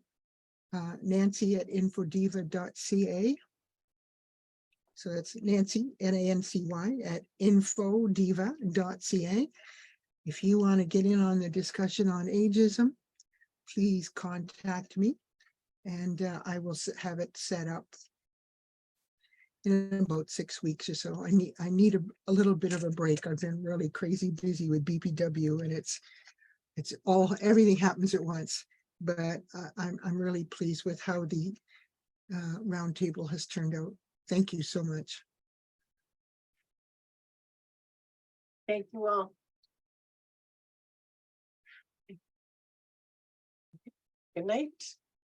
Nancy@infodiva.ca. So that's Nancy, Nancy, at infodiva.ca. If you want to get in on the discussion on ageism, please contact me and I will have it set up in about 6 weeks or so. I need a little bit of a break. I've been really crazy busy with BPW and it's everything happens at once. But I'm really pleased with how the roundtable has turned out. Thank you so much. Thank you all. Good night.